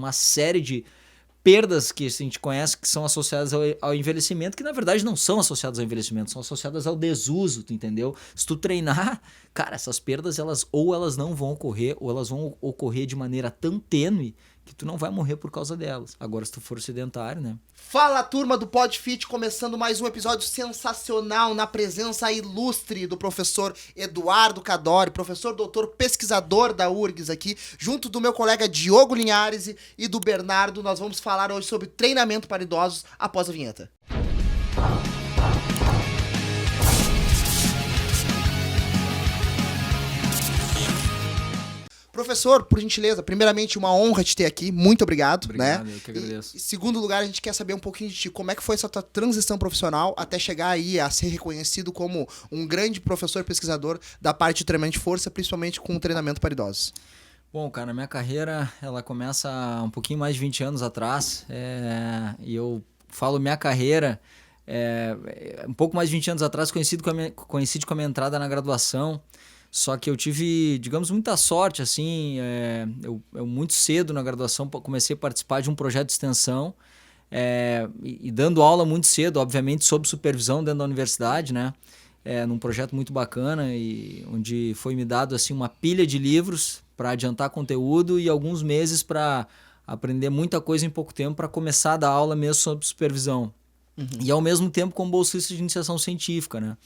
uma série de perdas que a gente conhece que são associadas ao envelhecimento, que na verdade não são associadas ao envelhecimento, são associadas ao desuso, tu entendeu? Se tu treinar, cara, essas perdas elas não vão ocorrer, ou elas vão ocorrer de maneira tão tênue que tu não vai morrer por causa delas. Agora, se tu for sedentário, né? Fala, turma do PodFit, começando mais um episódio sensacional na presença ilustre do professor Eduardo Cadori, professor doutor pesquisador da URGS aqui, junto do meu colega Diogo Linhares e do Bernardo. Nós vamos falar hoje sobre treinamento para idosos após a vinheta. Professor, por gentileza, primeiramente uma honra te ter aqui, muito obrigado. Obrigado, né? Eu que agradeço. E segundo lugar, a gente quer saber um pouquinho de ti, como é que foi essa tua transição profissional até chegar aí a ser reconhecido como um grande professor pesquisador da parte de treinamento de força, principalmente com o treinamento para idosos. Bom, cara, minha carreira, ela começa um pouquinho mais de 20 anos atrás, e eu falo minha carreira, um pouco mais de 20 anos atrás, coincide com a minha entrada na graduação. Só que eu tive, digamos, muita sorte, assim, eu muito cedo na graduação comecei a participar de um projeto de extensão e dando aula muito cedo, obviamente sob supervisão dentro da universidade, né? Num projeto muito bacana e onde foi me dado assim uma pilha de livros para adiantar conteúdo e alguns meses para aprender muita coisa em pouco tempo para começar a dar aula mesmo sob supervisão. Uhum. E ao mesmo tempo como bolsista de iniciação científica, né?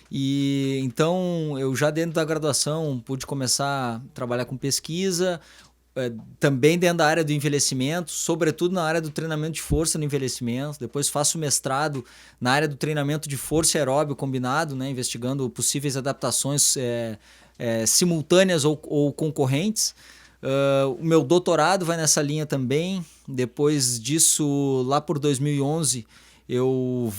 E então eu já dentro da graduação pude começar a trabalhar com pesquisa, também dentro da área do envelhecimento, sobretudo na área do treinamento de força no envelhecimento. Depois faço mestrado na área do treinamento de força aeróbio combinado, né, investigando possíveis adaptações simultâneas ou concorrentes. O meu doutorado vai nessa linha também. Depois disso, lá por 2011... eu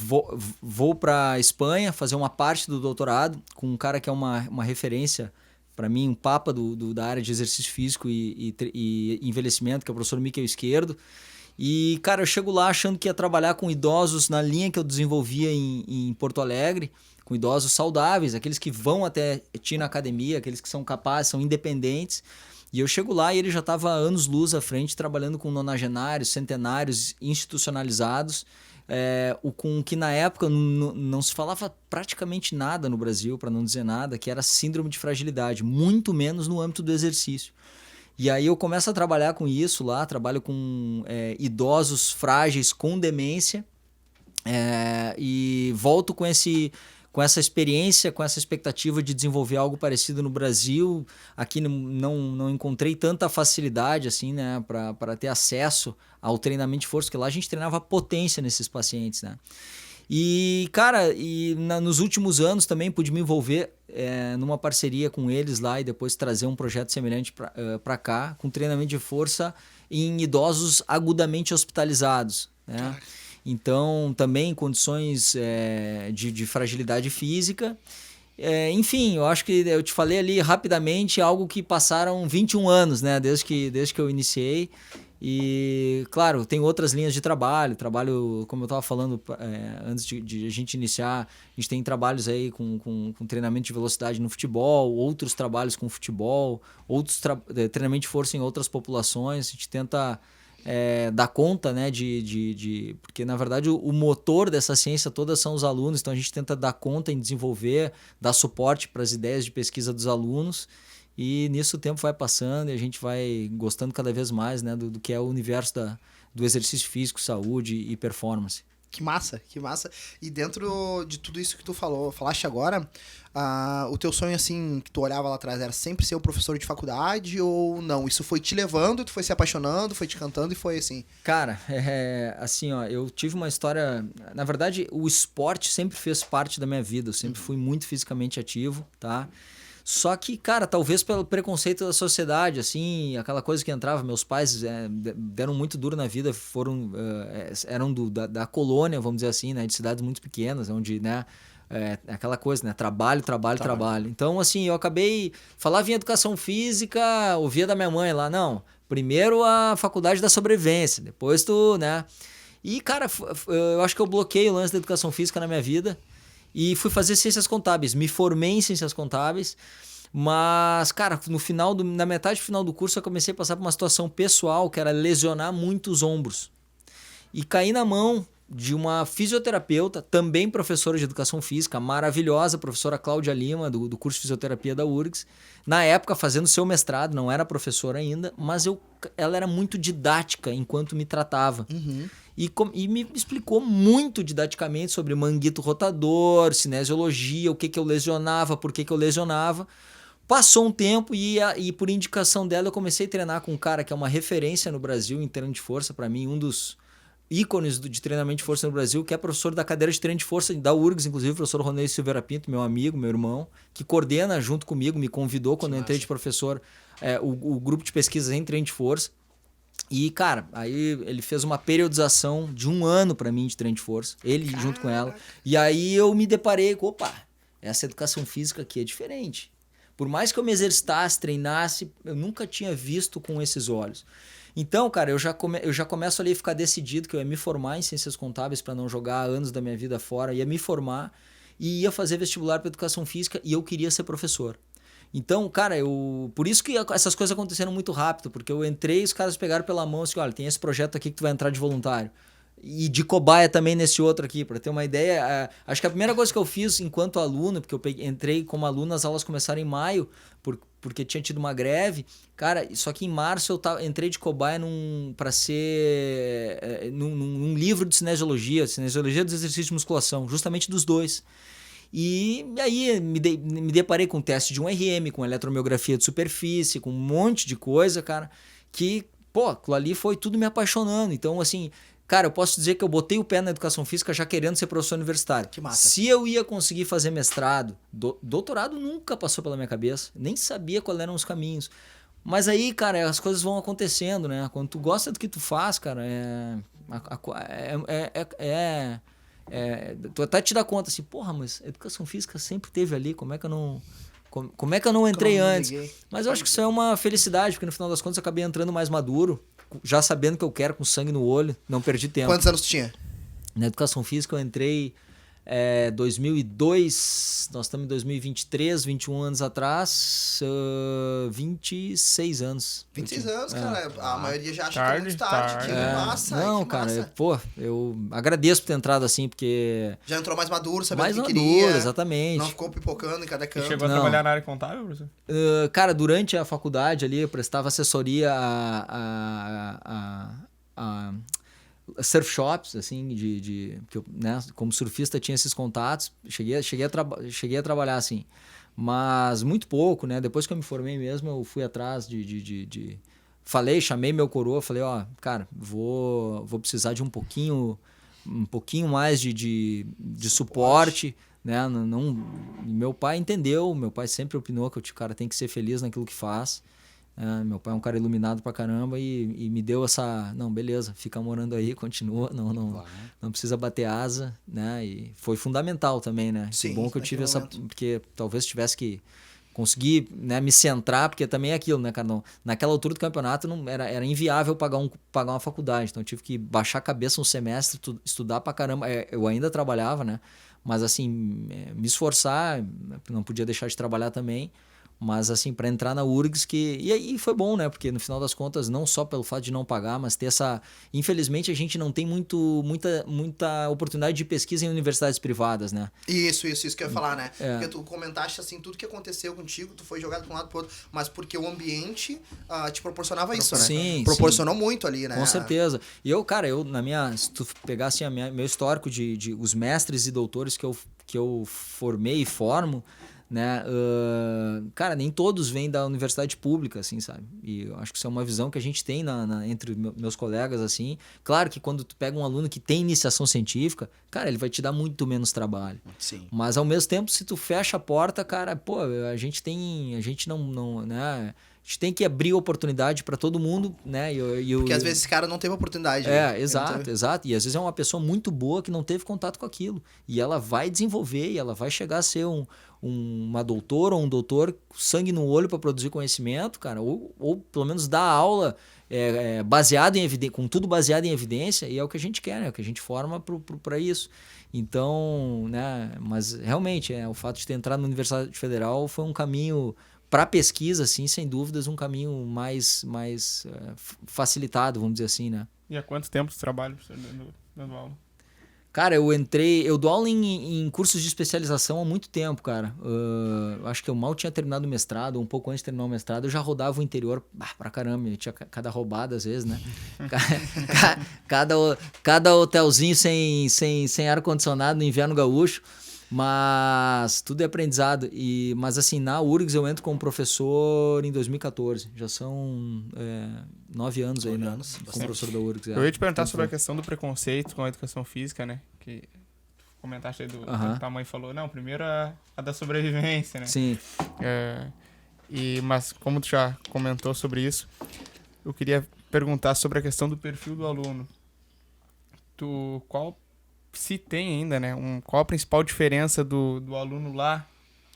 vou para a Espanha fazer uma parte do doutorado com um cara que é uma referência para mim, um papa da área de exercício físico e envelhecimento, que é o professor Miquel Izquierdo. E, cara, eu chego lá achando que ia trabalhar com idosos na linha que eu desenvolvia em Porto Alegre, com idosos saudáveis, aqueles que vão até ti na academia, aqueles que são capazes, são independentes. E eu chego lá e ele já estava anos-luz à frente, trabalhando com nonagenários, centenários institucionalizados, com que na época não se falava praticamente nada no Brasil, para não dizer nada, que era síndrome de fragilidade, muito menos no âmbito do exercício. E aí eu começo a trabalhar com isso lá, trabalho com idosos frágeis com demência, e volto com essa experiência, com essa expectativa de desenvolver algo parecido no Brasil. Aqui não encontrei tanta facilidade assim, né, para ter acesso ao treinamento de força, porque lá a gente treinava potência nesses pacientes, né? E, cara, nos últimos anos também pude me envolver numa parceria com eles lá e depois trazer um projeto semelhante para cá, com treinamento de força em idosos agudamente hospitalizados, né? Então, também em condições de fragilidade física. Enfim, eu acho que eu te falei ali rapidamente algo que passaram 21 anos, né? Desde que eu iniciei. E, claro, tem outras linhas de trabalho, como eu estava falando antes de a gente iniciar, a gente tem trabalhos aí com treinamento de velocidade no futebol, outros trabalhos com futebol, outros treinamento de força em outras populações. A gente tenta dar conta, né, porque na verdade o motor dessa ciência toda são os alunos, então a gente tenta dar conta em desenvolver, dar suporte para as ideias de pesquisa dos alunos. E nisso o tempo vai passando e a gente vai gostando cada vez mais, né, do que é o universo do exercício físico, saúde e performance. Que massa, que massa. E dentro de tudo isso que tu falaste agora, o teu sonho, assim, que tu olhava lá atrás, era sempre ser um professor de faculdade ou não? Isso foi te levando, tu foi se apaixonando, foi te cantando e foi assim? Cara, assim, ó, eu tive uma história... Na verdade, o esporte sempre fez parte da minha vida. Eu sempre fui muito fisicamente ativo, tá? Só que, cara, talvez pelo preconceito da sociedade, assim, aquela coisa que entrava, meus pais deram muito duro na vida, eram da colônia, vamos dizer assim, né, de cidades muito pequenas, onde, né, aquela coisa, né, trabalho. Então, assim, eu falava em educação física, ouvia da minha mãe lá, não, primeiro a faculdade da sobrevivência, depois tu, né, e, cara, eu acho que eu bloqueei o lance da educação física na minha vida, e fui fazer ciências contábeis, me formei em ciências contábeis, Mas, cara, na metade final do curso eu comecei a passar por uma situação pessoal que era lesionar muito os ombros. E caí na mão de uma fisioterapeuta, também professora de educação física, maravilhosa, professora Cláudia Lima, do curso de fisioterapia da URGS. Na época, fazendo seu mestrado, não era professora ainda, mas ela era muito didática enquanto me tratava. E me explicou muito didaticamente sobre manguito rotador, cinesiologia, o que eu lesionava, por que eu lesionava. Passou um tempo e por indicação dela eu comecei a treinar com um cara que é uma referência no Brasil em treino de força, para mim, um dos ícones de treinamento de força no Brasil, que é professor da cadeira de treino de força da URGS, inclusive, o professor Ronei Silveira Pinto, meu amigo, meu irmão, que coordena junto comigo, me convidou quando eu entrei de professor, o grupo de pesquisas em treino de força. E, cara, aí ele fez uma periodização de 1 ano para mim de treino de força, ele junto com ela. E aí eu me deparei com, opa, essa educação física aqui é diferente. Por mais que eu me exercitasse, treinasse, eu nunca tinha visto com esses olhos. Então, cara, eu já começo ali a ficar decidido que eu ia me formar em ciências contábeis para não jogar anos da minha vida fora, ia me formar e ia fazer vestibular para educação física e eu queria ser professor. Então, cara, por isso que essas coisas aconteceram muito rápido, porque eu entrei e os caras pegaram pela mão e assim, olha, tem esse projeto aqui que tu vai entrar de voluntário. E de cobaia também nesse outro aqui, para ter uma ideia. Acho que a primeira coisa que eu fiz enquanto aluno, porque eu entrei como aluno, as aulas começaram em maio, porque tinha tido uma greve. Cara, só que em março eu entrei de cobaia para ser num livro de cinesiologia dos exercícios de musculação, justamente dos dois. E aí me deparei com teste de 1RM, com eletromiografia de superfície, com um monte de coisa, cara, que, pô, aquilo ali foi tudo me apaixonando. Então, assim, cara, eu posso dizer que eu botei o pé na educação física já querendo ser professor universitário. Que massa. Se eu ia conseguir fazer mestrado, doutorado nunca passou pela minha cabeça, nem sabia quais eram os caminhos. Mas aí, cara, as coisas vão acontecendo, né? Quando tu gosta do que tu faz, cara, tu até te dá conta assim, porra, mas a educação física sempre teve ali, como é que eu não entrei antes? Mas eu acho que isso é uma felicidade, porque no final das contas eu acabei entrando mais maduro, já sabendo o que eu quero, com sangue no olho, não perdi tempo. Quantos anos tu tinha? Na educação física eu entrei 2002, nós estamos em 2023, 21 anos atrás, 26 anos. 26 anos, cara. A maioria já acha que é muito Tarde. tarde. Que massa. Não, que cara, massa. eu agradeço por ter entrado assim, porque... Já entrou mais maduro, sabendo mais o que maduro, queria. exatamente. Não ficou pipocando em cada E canto. chegou a Não. trabalhar na área contábil, professor? Cara, durante a faculdade ali, eu prestava assessoria a surf shops, assim, que eu, né, como surfista tinha esses contatos, cheguei a trabalhar assim, mas muito pouco, né? Depois que eu me formei mesmo, eu fui atrás chamei meu coroa, falei, ó, cara, vou precisar de um pouquinho mais de suporte, né? Meu pai entendeu, meu pai sempre opinou que o cara tem que ser feliz naquilo que faz. Meu pai é um cara iluminado pra caramba e me deu essa... Não, beleza, fica morando aí, continua, não precisa bater asa, né? E foi fundamental também, né? Sim, bom que eu tive essa... momento. Porque talvez tivesse que conseguir, né, me centrar, porque também é aquilo, né, cara? Naquela altura do campeonato não, era inviável pagar uma faculdade, então eu tive que baixar a cabeça um semestre, estudar pra caramba. Eu ainda trabalhava, né? Mas assim, me esforçar, não podia deixar de trabalhar também. Mas assim, para entrar na URGS, e aí foi bom, né? Porque no final das contas, não só pelo fato de não pagar, mas ter essa... Infelizmente, a gente não tem muita oportunidade de pesquisa em universidades privadas, né? Isso que eu ia falar, né? Porque tu comentaste, assim, tudo que aconteceu contigo, tu foi jogado pra um lado pro outro, mas porque o ambiente te proporcionava isso, né? Sim, proporcionou muito ali, né? Com certeza. E se tu pegar assim, meu histórico de os mestres e doutores que eu formei e formo, né? Cara, nem todos vêm da universidade pública, assim, sabe? E eu acho que isso é uma visão que a gente tem entre meus colegas, assim. Claro que quando tu pega um aluno que tem iniciação científica, cara, ele vai te dar muito menos trabalho. Sim. Mas ao mesmo tempo, se tu fecha a porta, cara, pô, a gente não, né? A gente tem que abrir oportunidade para todo mundo, né? Porque às vezes esse cara não teve oportunidade. Né? Exato. E às vezes é uma pessoa muito boa que não teve contato com aquilo. E ela vai desenvolver, e ela vai chegar a ser uma doutora ou um doutor, sangue no olho para produzir conhecimento, cara, ou pelo menos dar aula com tudo baseado em evidência, e é o que a gente quer, né? É o que a gente forma para isso. Então, né? Mas realmente, o fato de ter entrado na Universidade Federal foi um caminho para pesquisa, assim, sem dúvidas, um caminho mais facilitado, vamos dizer assim, né? E há quanto tempo você trabalha dando aula? Cara, eu dou aula em cursos de especialização há muito tempo, cara. Acho que eu mal tinha terminado o mestrado, um pouco antes de terminar o mestrado, eu já rodava o interior pra caramba. Eu tinha cada roubada às vezes, né? cada hotelzinho sem ar-condicionado no inverno gaúcho. Mas tudo é aprendizado. Mas assim, na URGS eu entro como professor em 2014. Já são 9 anos aí, né? Como professor da URGS. Eu ia te perguntar sobre a questão do preconceito com a educação física, né? Que comentaste aí do que a mãe falou. Não, primeiro a da sobrevivência, né? Sim. Mas como tu já comentou sobre isso, eu queria perguntar sobre a questão do perfil do aluno. Se tem ainda, né? Qual a principal diferença do aluno lá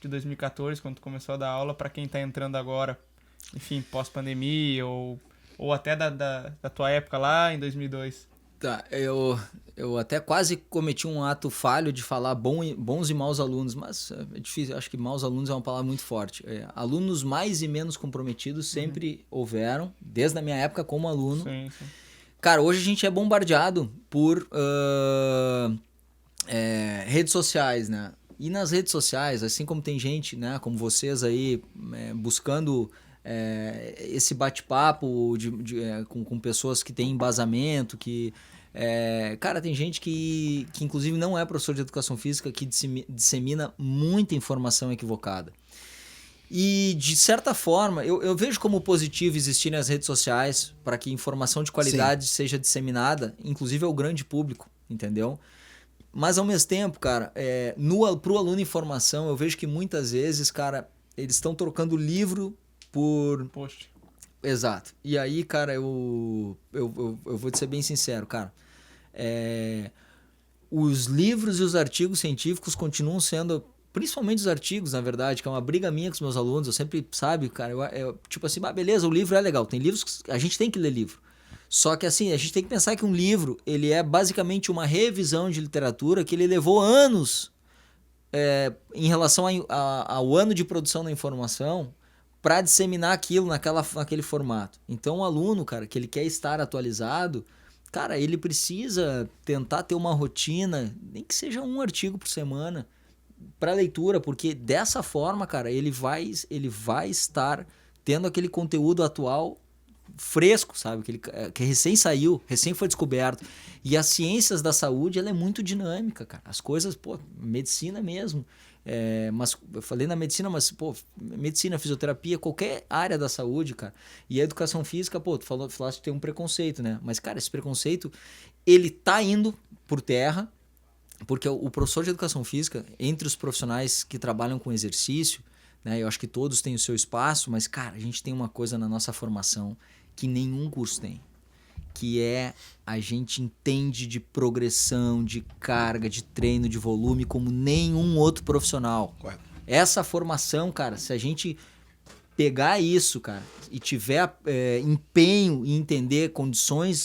de 2014, quando tu começou a dar aula, para quem está entrando agora, enfim, pós-pandemia ou até da tua época lá em 2002? Tá, eu até quase cometi um ato falho de falar bons e maus alunos, mas é difícil, acho que maus alunos é uma palavra muito forte. Alunos mais e menos comprometidos sempre houveram, desde a minha época como aluno. Sim. Cara, hoje a gente é bombardeado por redes sociais, né? E nas redes sociais, assim como tem gente, né, como vocês aí, buscando esse bate-papo com pessoas que têm embasamento, cara, tem gente que inclusive não é professor de educação física, que dissemina muita informação equivocada. E, de certa forma, eu vejo como positivo existirem as redes sociais para que informação de qualidade seja disseminada, inclusive ao grande público, entendeu? Mas, ao mesmo tempo, cara, pro aluno em formação, eu vejo que muitas vezes, cara, eles estão trocando livro por... Post. Exato. E aí, cara, eu vou te ser bem sincero, cara. Os livros e os artigos científicos continuam sendo... Principalmente os artigos, na verdade, que é uma briga minha com os meus alunos. Eu sempre, sabe, cara, tipo assim, beleza, o livro é legal. Tem livros que a gente tem que ler livro. Só que assim, a gente tem que pensar que um livro, ele é basicamente uma revisão de literatura que ele levou anos em relação ao ano de produção da informação para disseminar aquilo naquele formato. Então o aluno, cara, que ele quer estar atualizado, cara, ele precisa tentar ter uma rotina, nem que seja um artigo por semana, para leitura, porque dessa forma, cara, ele vai estar tendo aquele conteúdo atual fresco, sabe? Que recém saiu, recém foi descoberto. E as ciências da saúde, ela é muito dinâmica, cara. As coisas, medicina mesmo. Mas eu falei na medicina, mas, medicina, fisioterapia, qualquer área da saúde, cara. E a educação física, tu falaste que tem um preconceito, né? Mas, cara, esse preconceito, ele tá indo por terra. Porque o professor de educação física, entre os profissionais que trabalham com exercício, né, eu acho que todos têm o seu espaço, mas, cara, a gente tem uma coisa na nossa formação que nenhum curso tem, que a gente entende de progressão, de carga, de treino, de volume, como nenhum outro profissional. Correto. Essa formação, cara, se a gente pegar isso, cara, e tiver empenho em entender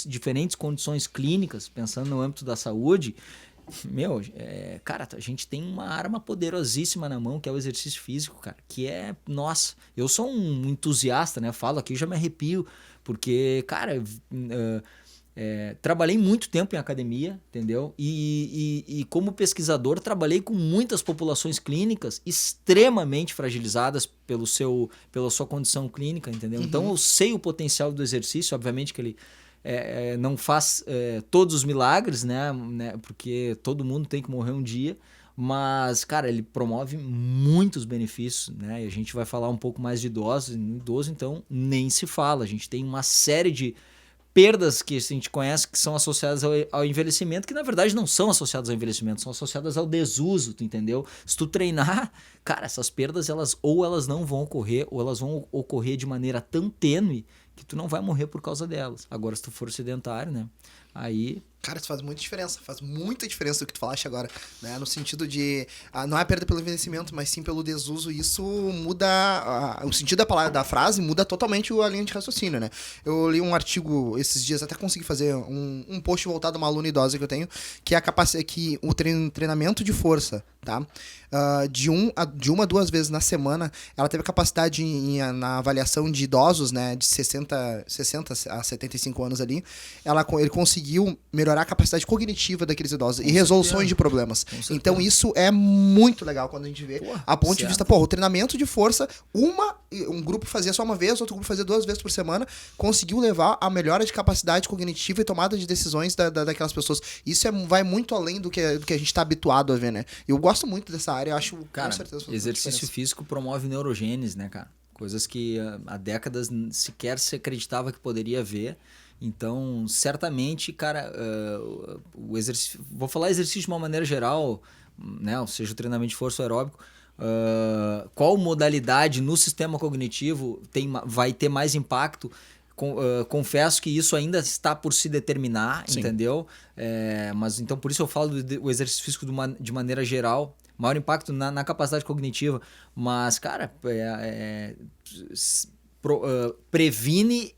diferentes condições clínicas, pensando no âmbito da saúde... cara, a gente tem uma arma poderosíssima na mão, que é o exercício físico, cara, que nossa, eu sou um entusiasta, né, falo aqui, já me arrepio, porque, cara, trabalhei muito tempo em academia, entendeu? E como pesquisador, trabalhei com muitas populações clínicas extremamente fragilizadas pela sua condição clínica, entendeu? Então, eu sei o potencial do exercício, obviamente que ele... não faz todos os milagres, né? Porque todo mundo tem que morrer um dia, mas, cara, ele promove muitos benefícios, né? E a gente vai falar um pouco mais de idoso, então nem se fala. A gente tem uma série de perdas que a gente conhece que são associadas ao envelhecimento, que na verdade não são associadas ao envelhecimento, são associadas ao desuso, tu entendeu? Se tu treinar, cara, essas perdas elas não vão ocorrer, ou elas vão ocorrer de maneira tão tênue que tu não vai morrer por causa delas. Agora, se tu for sedentário, né? Aí... Cara, isso faz muita diferença do que tu falaste agora, né? No sentido de, não é perda pelo envelhecimento, mas sim pelo desuso, e isso muda, o sentido da palavra, da frase muda totalmente a linha de raciocínio, né? Eu li um artigo esses dias, até consegui fazer um post voltado a uma aluna idosa que eu tenho, que é a capacidade, que o treinamento de força, tá? De uma a 2 vezes na semana, ela teve a capacidade na avaliação de idosos, né, de 60 a 75 anos ali, ele conseguiu melhorar a capacidade cognitiva daqueles idosos e resoluções de problemas. Então isso é muito legal quando a gente vê, a ponto de vista, o treinamento de força, um grupo fazia só uma vez, outro grupo fazia 2 vezes por semana, conseguiu levar a melhora de capacidade cognitiva e tomada de decisões daquelas pessoas. Isso vai muito além do que a gente está habituado a ver, né? Eu gosto muito dessa área, eu acho, cara, com certeza... exercício físico promove neurogênese, né, cara? Coisas que há décadas sequer se acreditava que poderia haver. Então, certamente, cara, o exercício... Vou falar exercício de uma maneira geral, né? Ou seja, o treinamento de força aeróbico. Qual modalidade no sistema cognitivo vai ter mais impacto? Confesso que isso ainda está por se determinar, sim, entendeu? Mas então, por isso eu falo do exercício físico de maneira geral. Maior impacto na capacidade cognitiva. Mas, cara, previne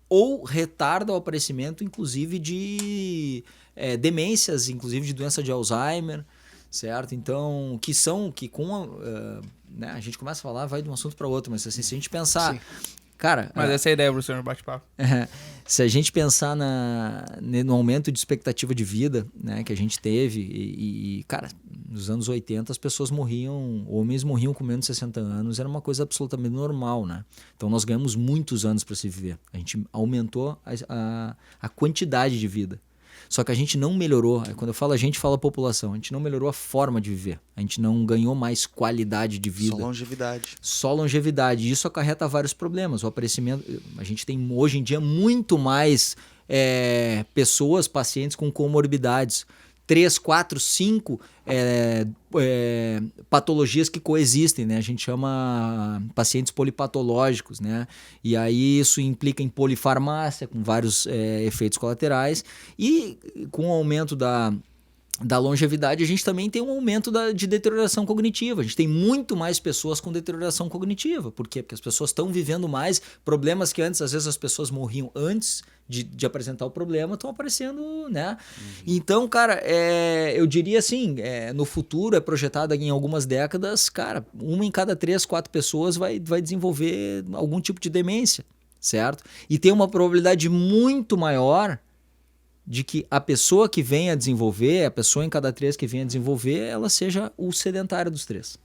ou retarda o aparecimento, inclusive, de demências, inclusive de doença de Alzheimer, certo? Então, né, a gente começa a falar, vai de um assunto para outro, mas assim, se a gente pensar... Sim. Cara, mas essa é a ideia, professor, no bate-papo. Se a gente pensar no aumento de expectativa de vida, né, que a gente teve, e cara, nos anos 80 as pessoas homens morriam com menos de 60 anos, era uma coisa absolutamente normal, né? Então nós ganhamos muitos anos para se viver. A gente aumentou a quantidade de vida. Só que a gente não melhorou, quando eu falo a gente, falo a população, a gente não melhorou a forma de viver. A gente não ganhou mais qualidade de vida. Só longevidade. E isso acarreta vários problemas. O aparecimento, a gente tem hoje em dia muito mais pessoas, pacientes com comorbidades. 3, 4, 5 patologias que coexistem, né? A gente chama pacientes polipatológicos, né? E aí isso implica em polifarmácia, com vários efeitos colaterais, e com o aumento da longevidade, a gente também tem um aumento de deterioração cognitiva. A gente tem muito mais pessoas com deterioração cognitiva. Por quê? Porque as pessoas estão vivendo mais problemas que antes, às vezes as pessoas morriam antes de apresentar o problema, estão aparecendo, né? Uhum. Então, cara, eu diria assim, no futuro, projetado em algumas décadas, cara, 1 em cada 3, 4 pessoas vai desenvolver algum tipo de demência, certo? E tem uma probabilidade muito maior de que a pessoa que vem a desenvolver, a pessoa em cada 3 que vem a desenvolver, ela seja o sedentário dos 3.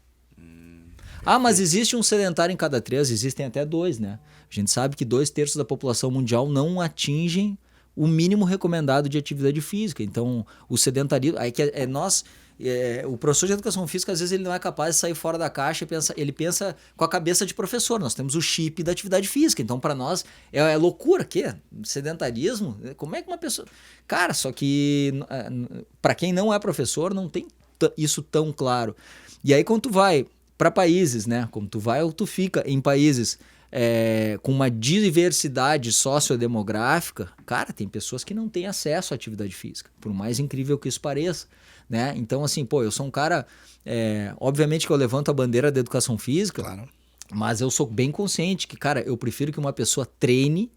Mas existe um sedentário em cada 3, existem até 2, né? A gente sabe que 2/3 da população mundial não atingem o mínimo recomendado de atividade física. Então, o sedentarismo... Aí que o professor de educação física, às vezes, ele não é capaz de sair fora da caixa e ele pensa com a cabeça de professor. Nós temos o chip da atividade física. Então, para nós, é loucura. Que sedentarismo? Como é que uma pessoa... Cara, só que para quem não é professor, não tem isso tão claro. E aí, quando tu vai para países, né? Como tu vai ou tu fica em países com uma diversidade sociodemográfica, cara, tem pessoas que não têm acesso à atividade física, por mais incrível que isso pareça, né? Então, assim, eu sou um cara... obviamente que eu levanto a bandeira da educação física, claro, mas eu sou bem consciente que, cara, eu prefiro que uma pessoa treine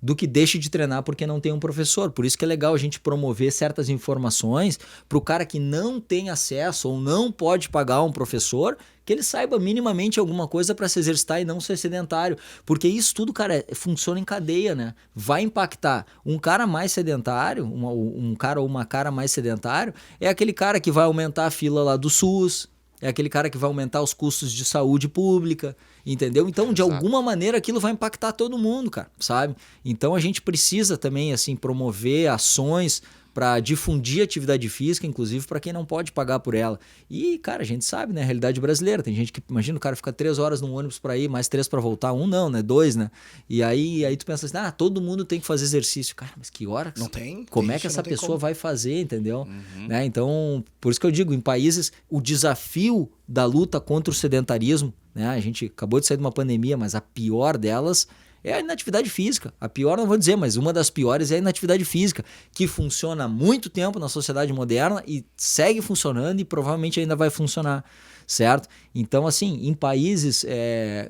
do que deixe de treinar porque não tem um professor. Por isso que é legal a gente promover certas informações para o cara que não tem acesso ou não pode pagar um professor, que ele saiba minimamente alguma coisa para se exercitar e não ser sedentário. Porque isso tudo, cara, funciona em cadeia, né? Vai impactar um cara mais sedentário, um cara ou uma cara mais sedentário, é aquele cara que vai aumentar a fila lá do SUS, é aquele cara que vai aumentar os custos de saúde pública, entendeu? Então, de alguma maneira, aquilo vai impactar todo mundo, cara, sabe? Então, a gente precisa também, assim, promover ações para difundir a atividade física, inclusive para quem não pode pagar por ela. E, cara, a gente sabe, né? A realidade brasileira. Tem gente que, imagina, o cara fica 3 horas num ônibus para ir, mais 3 para voltar. 1 não, né? 2, né? E aí tu pensa assim, todo mundo tem que fazer exercício. Cara, mas que hora? Não tem. Como é que essa pessoa vai fazer, entendeu? Uhum. Né? Então, por isso que eu digo, em países, o desafio da luta contra o sedentarismo, né? A gente acabou de sair de uma pandemia, mas a pior delas é a inatividade física. A pior não vou dizer, mas uma das piores é a inatividade física, que funciona há muito tempo na sociedade moderna e segue funcionando e provavelmente ainda vai funcionar, certo? Então, assim, em países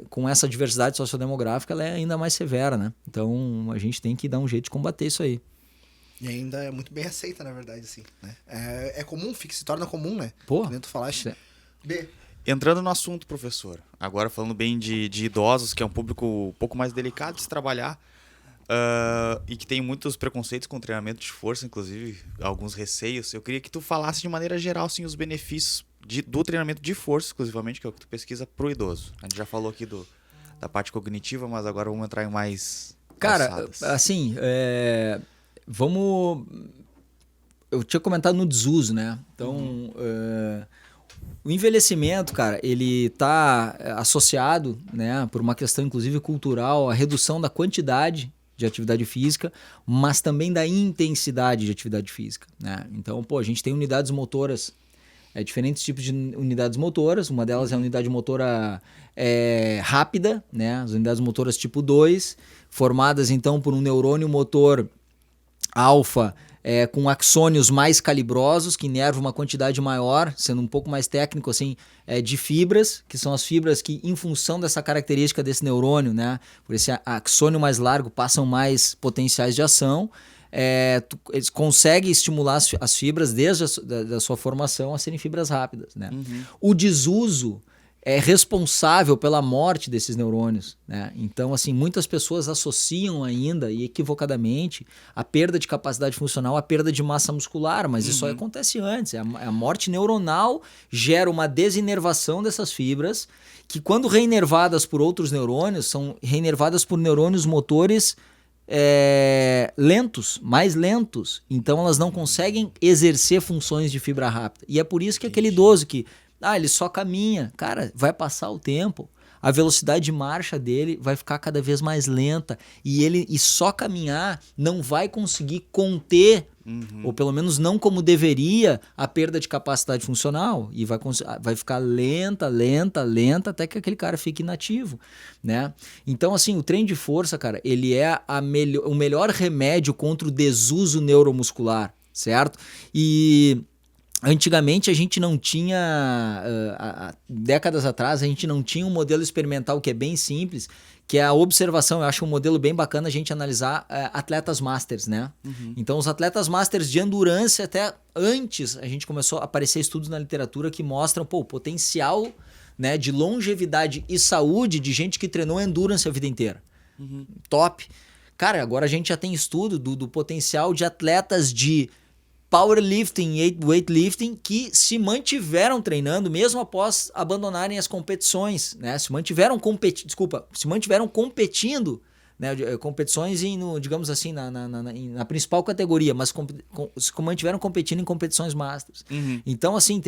com essa diversidade sociodemográfica, ela é ainda mais severa, né? Então, a gente tem que dar um jeito de combater isso aí. E ainda é muito bem aceita, na verdade, assim, né? É comum, se torna comum, né? Pô, Que tu falaste. B. Entrando no assunto, professor, agora falando bem de idosos, que é um público um pouco mais delicado de se trabalhar, e que tem muitos preconceitos com treinamento de força, inclusive alguns receios, eu queria que tu falasse de maneira geral assim, os benefícios do treinamento de força, exclusivamente, que é o que tu pesquisa pro idoso. A gente já falou aqui da parte cognitiva, mas agora vamos entrar em mais cara, alçadas. assim, vamos... Eu tinha comentado no desuso, né? Então, o envelhecimento, cara, ele está associado, né, por uma questão inclusive cultural, à redução da quantidade de atividade física, mas também da intensidade de atividade física, né? Então, a gente tem unidades motoras, diferentes tipos de unidades motoras. Uma delas é a unidade motora rápida, né? As unidades motoras tipo 2, formadas então por um neurônio motor alfa com axônios mais calibrosos, que inervam uma quantidade maior, sendo um pouco mais técnico assim, de fibras, que são as fibras que, em função dessa característica desse neurônio, né, por esse axônio mais largo, passam mais potenciais de ação. Eles conseguem estimular as fibras desde a sua formação a serem fibras rápidas, né? O desuso é responsável pela morte desses neurônios, né? Então, assim, muitas pessoas associam ainda, e equivocadamente, a perda de capacidade funcional à perda de massa muscular, mas isso aí acontece antes. A morte neuronal gera uma desinervação dessas fibras, que quando reinervadas por outros neurônios, são reinervadas por neurônios motores lentos, mais lentos. Então elas não conseguem exercer funções de fibra rápida. E é por isso que aquele idoso que ele só caminha, cara, vai passar o tempo, a velocidade de marcha dele vai ficar cada vez mais lenta e só caminhar não vai conseguir conter, ou pelo menos não como deveria, a perda de capacidade funcional, e vai ficar lenta até que aquele cara fique inativo, né? Então, assim, o treino de força, cara, ele é o melhor remédio contra o desuso neuromuscular, certo? E antigamente a gente não tinha, décadas atrás, a gente não tinha um modelo experimental que é bem simples, que é a observação. Eu acho um modelo bem bacana a gente analisar atletas masters, né? Então os atletas masters de endurance, até antes a gente começou a aparecer estudos na literatura que mostram o potencial, né, de longevidade e saúde de gente que treinou endurance a vida inteira. Top! Cara, agora a gente já tem estudo do potencial de atletas de powerlifting e weightlifting que se mantiveram treinando mesmo após abandonarem as competições, né? Se mantiveram competindo, né? Competições digamos assim, na principal categoria, mas se mantiveram competindo em competições masters. Então, assim,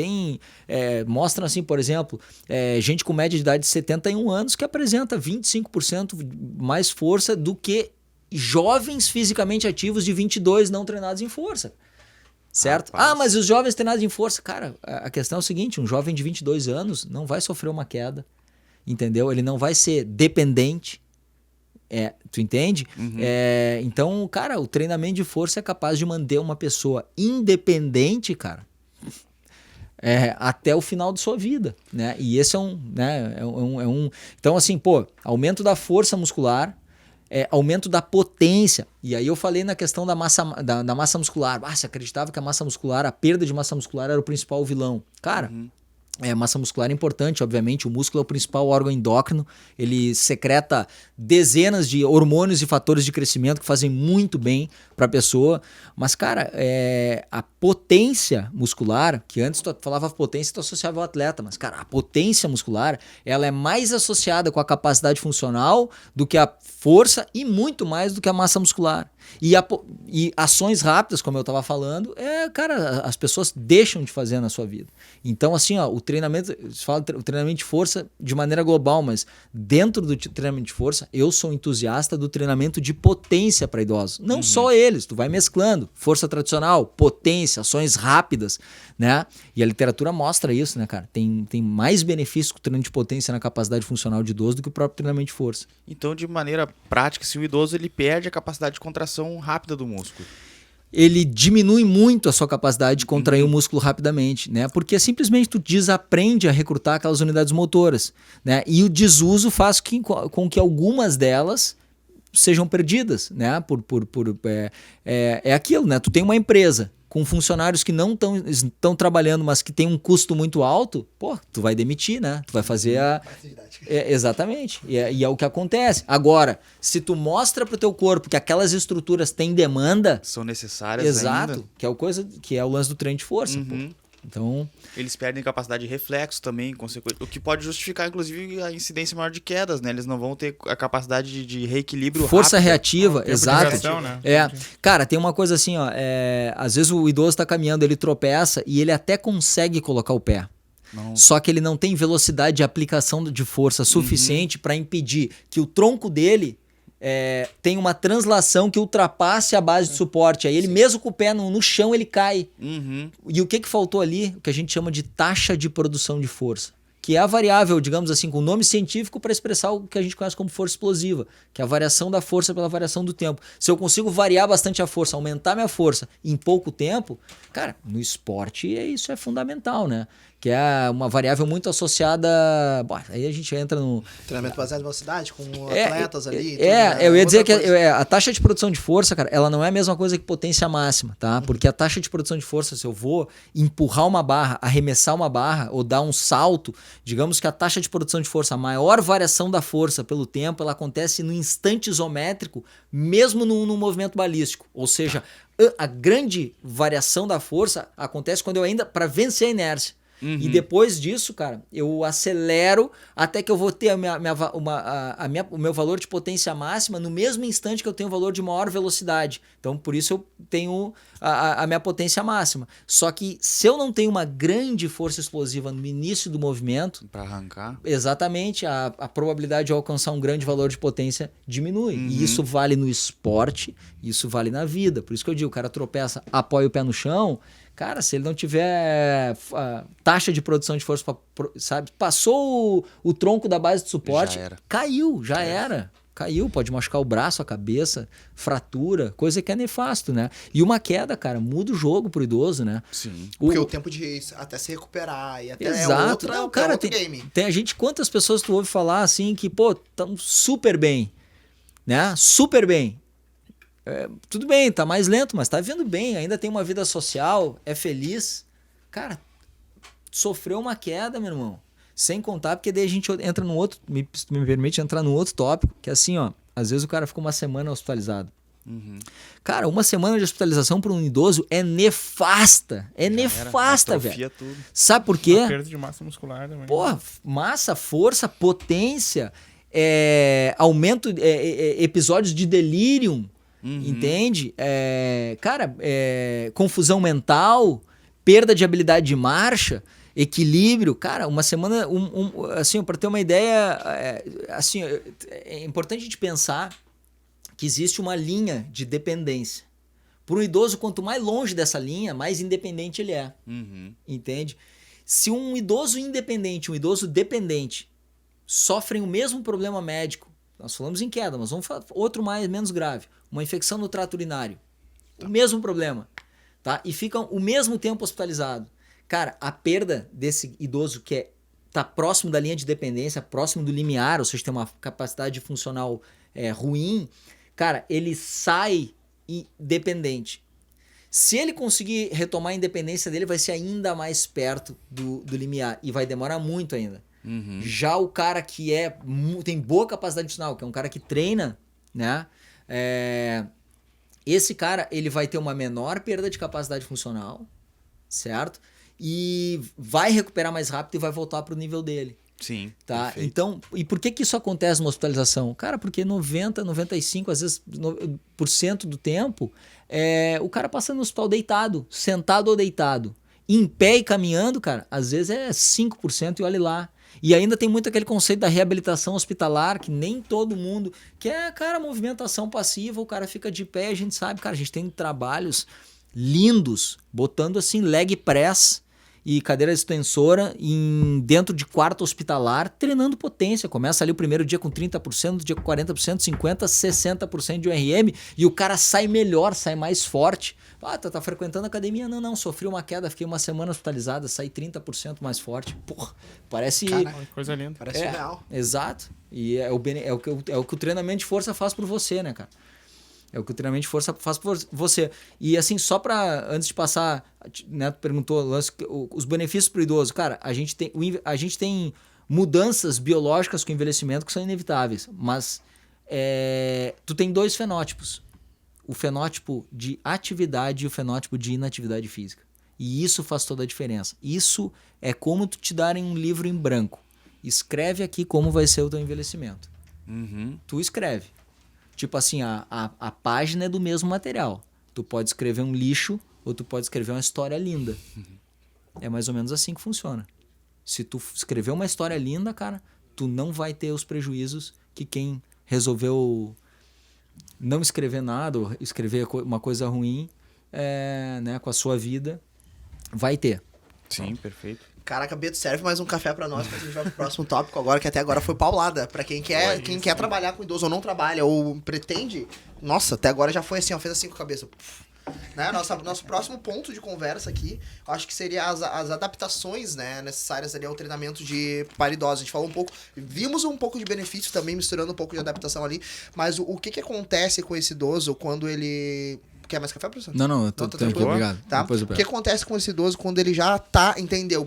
mostram assim, por exemplo, gente com média de idade de 71 anos que apresenta 25% mais força do que jovens fisicamente ativos de 22 não treinados em força. Certo? Mas os jovens treinados em força, cara, a questão é o seguinte, um jovem de 22 anos não vai sofrer uma queda, entendeu? Ele não vai ser dependente, tu entende? Então, cara, o treinamento de força é capaz de manter uma pessoa independente, cara, até o final de sua vida, né? E esse então, assim, aumento da força muscular, aumento da potência. E aí eu falei na questão da massa muscular. Se acreditava que a perda de massa muscular era o principal vilão. Cara, massa muscular é importante, obviamente. O músculo é o principal órgão endócrino. Ele secreta dezenas de hormônios e fatores de crescimento que fazem muito bem para a pessoa. Mas, cara, a potência muscular, que antes tu falava potência, tu associava ao atleta. Mas, cara, a potência muscular, ela é mais associada com a capacidade funcional do que a força e muito mais do que a massa muscular. E ações rápidas, como eu estava falando, cara, as pessoas deixam de fazer na sua vida. Então, assim, ó, o treinamento, se fala o treinamento de força de maneira global, mas dentro do treinamento de força, eu sou entusiasta do treinamento de potência para idosos. Não só eles, tu vai mesclando. Força tradicional, potência, ações rápidas, né? E a literatura mostra isso, né, cara? Tem mais benefícios com o treino de potência na capacidade funcional de idoso do que o próprio treinamento de força. Então, de maneira prática, se o idoso ele perde a capacidade de contração rápida do músculo. Ele diminui muito a sua capacidade de contrair o músculo rapidamente, né? Porque simplesmente tu desaprende a recrutar aquelas unidades motoras, né? E o desuso faz com que algumas delas sejam perdidas, né? É aquilo, né? Tu tem uma empresa com funcionários que não estão trabalhando, mas que tem um custo muito alto, pô, tu vai demitir, né? Tu vai fazer exatamente. E é o que acontece. Agora, se tu mostra pro teu corpo que aquelas estruturas têm demanda... São necessárias Exato, ainda. que é o lance do treino de força. Pô. Então... Eles perdem capacidade de reflexo também, o que pode justificar, inclusive, a incidência maior de quedas, né? Eles não vão ter a capacidade de reequilíbrio força rápido. reativa, exato. Reação, né? Cara, tem uma coisa assim, ó. Às vezes o idoso tá caminhando, ele tropeça e ele até consegue colocar o pé. Não. Só que ele não tem velocidade de aplicação de força suficiente para impedir que o tronco dele tenha uma translação que ultrapasse a base de suporte. Aí ele mesmo com o pé no chão, ele cai. E o que faltou ali? O que a gente chama de taxa de produção de força. Que é a variável, digamos assim, com nome científico para expressar o que a gente conhece como força explosiva, que é a variação da força pela variação do tempo. Se eu consigo variar bastante a força, aumentar minha força em pouco tempo, cara, no esporte isso é fundamental, né? Que é uma variável muito associada... Bom, aí a gente entra no... Treinamento baseado em velocidade, com atletas ali. Eu ia dizer que a taxa de produção de força, cara, ela não é a mesma coisa que potência máxima, tá? Porque a taxa de produção de força, se eu vou empurrar uma barra, arremessar uma barra ou dar um salto, digamos que a taxa de produção de força, a maior variação da força pelo tempo, ela acontece no instante isométrico, mesmo no movimento balístico. Ou seja, a grande variação da força acontece quando eu ainda... para vencer a inércia. E depois disso, cara, eu acelero até que eu vou ter o meu valor de potência máxima no mesmo instante que eu tenho o valor de maior velocidade. Então, por isso eu tenho a minha potência máxima. Só que se eu não tenho uma grande força explosiva no início do movimento... Para arrancar. Exatamente, a probabilidade de alcançar um grande valor de potência diminui. E isso vale no esporte, isso vale na vida. Por isso que eu digo, o cara tropeça, apoia o pé no chão... Cara, se ele não tiver taxa de produção de força, sabe? Passou o tronco da base de suporte, caiu, já era. Caiu, pode machucar o braço, a cabeça, fratura, coisa que é nefasto, né? E uma queda, cara, muda o jogo pro idoso, né? Sim. Porque o tempo de até se recuperar e até Exato. outro game. Tem a gente, quantas pessoas tu ouve falar assim que, pô, tão super bem, né? Super bem. Tudo bem, tá mais lento, mas tá vivendo bem, ainda tem uma vida social, é feliz. Cara, sofreu uma queda, meu irmão. Sem contar, porque daí a gente entra num outro, me permite entrar num outro tópico, que é assim, ó, às vezes o cara fica uma semana hospitalizado. Cara, uma semana de hospitalização para um idoso é nefasta. É nefasta, velho. Tudo. Sabe por quê? Uma perda de massa muscular também. Porra, massa, força, potência, aumento, episódios de delírio. Entende? Confusão mental, perda de habilidade de marcha, equilíbrio. Cara, uma semana, assim, para ter uma ideia, assim, é importante a gente pensar que existe uma linha de dependência. Para um idoso, quanto mais longe dessa linha, mais independente ele é. Entende? Se um idoso independente, um idoso dependente, sofrem o mesmo problema médico, nós falamos em queda, mas vamos falar outro menos grave. Uma infecção no trato urinário. O mesmo problema. Tá? E ficam o mesmo tempo hospitalizado. Cara, a perda desse idoso que tá próximo da linha de dependência, próximo do limiar, ou seja, tem uma capacidade funcional ruim, cara, ele sai dependente. Se ele conseguir retomar a independência dele, vai ser ainda mais perto do limiar. E vai demorar muito ainda. Já o cara que tem boa capacidade funcional, que é um cara que treina, né? Esse cara, ele vai ter uma menor perda de capacidade funcional, certo? E vai recuperar mais rápido e vai voltar para o nível dele. Sim. Tá? Perfeito. Então, e por que isso acontece na hospitalização? Cara, porque 90, 95, às vezes, por cento do tempo, o cara passa no hospital deitado, sentado ou deitado. Em pé e caminhando, cara, às vezes é 5% e olhe lá. E ainda tem muito aquele conceito da reabilitação hospitalar, que nem todo mundo... Que é, cara, movimentação passiva, o cara fica de pé, a gente sabe, cara, a gente tem trabalhos lindos, botando assim leg press e cadeira extensora dentro de quarto hospitalar, treinando potência. Começa ali o primeiro dia com 30%, outro dia com 40%, 50%, 60% de URM e o cara sai melhor, sai mais forte. Ah, tá frequentando a academia? Não, sofri uma queda, fiquei uma semana hospitalizada, saí 30% mais forte. Porra, parece... Caraca, coisa linda. Parece surreal. Exato. E é o que o treinamento de força faz por você, né, cara? É o que o treinamento de força faz por você. E assim, só para antes de passar, né, tu perguntou os benefícios para o idoso. Cara, a gente tem mudanças biológicas com o envelhecimento que são inevitáveis. Mas tu tem dois fenótipos. O fenótipo de atividade e o fenótipo de inatividade física. E isso faz toda a diferença. Isso é como tu te darem um livro em branco. Escreve aqui como vai ser o teu envelhecimento. Uhum. Tu escreve. Tipo assim, a página é do mesmo material. Tu pode escrever um lixo ou tu pode escrever uma história linda. É mais ou menos assim que funciona. Se tu escrever uma história linda, cara, tu não vai ter os prejuízos que quem resolveu não escrever nada ou escrever uma coisa ruim né, com a sua vida vai ter. Sim, perfeito. Caraca, Beto, serve mais um café pra nós, pra gente vai pro próximo tópico agora, que até agora foi paulada. Pra quem quer trabalhar com idoso ou não trabalha, ou pretende, nossa, até agora já foi assim, ó, fez assim com a cabeça. Né? Nosso próximo ponto de conversa aqui, acho que seria as adaptações, né, necessárias ali ao treinamento para idosos. A gente falou um pouco, vimos um pouco de benefício também, misturando um pouco de adaptação ali, mas o que acontece com esse idoso quando ele... Quer mais café, professor? Não, eu tô aqui, obrigado. Tá? O que acontece com esse idoso quando ele já entendeu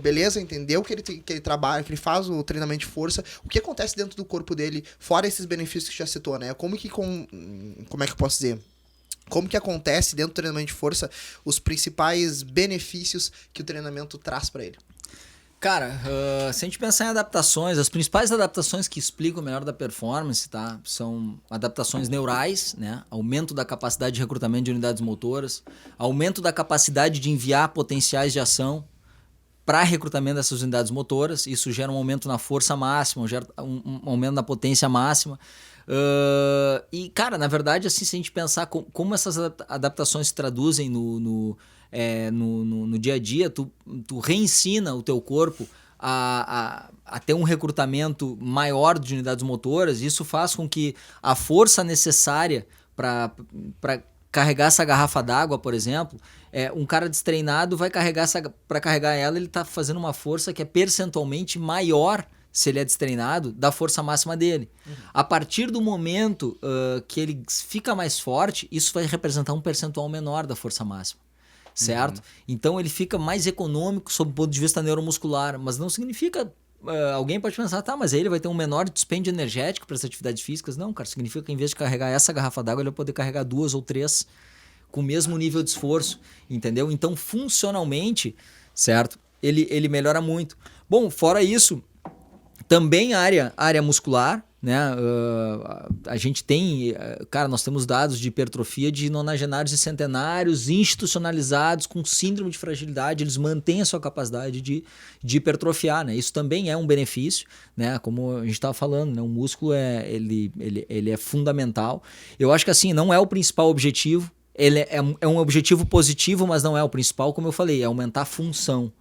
que ele trabalha, que ele faz o treinamento de força, o que acontece dentro do corpo dele, fora esses benefícios que já citou, né? Como é que eu posso dizer? Como que acontece dentro do treinamento de força os principais benefícios que o treinamento traz para ele? Cara, se a gente pensar em adaptações, as principais adaptações que explicam o melhor da performance, tá? São adaptações neurais, né? Aumento da capacidade de recrutamento de unidades motoras, aumento da capacidade de enviar potenciais de ação para recrutamento dessas unidades motoras. Isso gera um aumento na força máxima, gera um aumento na potência máxima. E, cara, na verdade, assim, se a gente pensar como essas adaptações se traduzem no dia a dia, tu reensina o teu corpo a ter um recrutamento maior de unidades motoras. Isso faz com que a força necessária para carregar essa garrafa d'água, por exemplo, um cara destreinado vai para carregar ela, ele está fazendo uma força que é percentualmente maior, se ele é destreinado, da força máxima dele. Uhum. A partir do momento que ele fica mais forte, isso vai representar um percentual menor da força máxima. Certo? Uhum. Então ele fica mais econômico sob o ponto de vista neuromuscular, mas não significa... alguém pode pensar, tá, mas aí ele vai ter um menor dispêndio energético para as atividades físicas. Não, cara, significa que em vez de carregar essa garrafa d'água, ele vai poder carregar 2 ou 3 com o mesmo nível de esforço, entendeu? Então, funcionalmente, certo? Ele melhora muito. Bom, fora isso, também a área muscular, né? A gente tem, cara, nós temos dados de hipertrofia de nonagenários e centenários institucionalizados com síndrome de fragilidade, eles mantêm a sua capacidade de hipertrofiar, né? Isso também é um benefício, né? Como a gente estava falando, né? O músculo ele é fundamental. Eu acho que assim, não é o principal objetivo, ele é um objetivo positivo, mas não é o principal, como eu falei, é aumentar a função,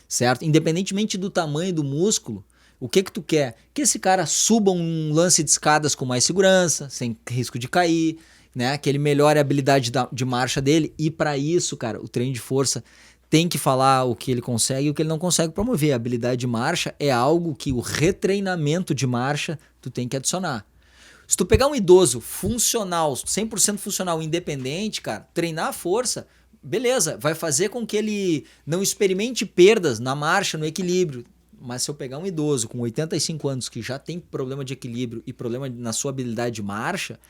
certo? Independentemente do tamanho do músculo, o que tu quer? Que esse cara suba um lance de escadas com mais segurança, sem risco de cair, né? Que ele melhore a habilidade de marcha dele. E para isso, cara, o treino de força tem que falar o que ele consegue e o que ele não consegue promover. A habilidade de marcha é algo que o retreinamento de marcha tu tem que adicionar. Se tu pegar um idoso funcional, 100% funcional, independente, cara, treinar a força, beleza, vai fazer com que ele não experimente perdas na marcha, no equilíbrio. Mas se eu pegar um idoso com 85 anos que já tem problema de equilíbrio e problema na sua habilidade de marcha,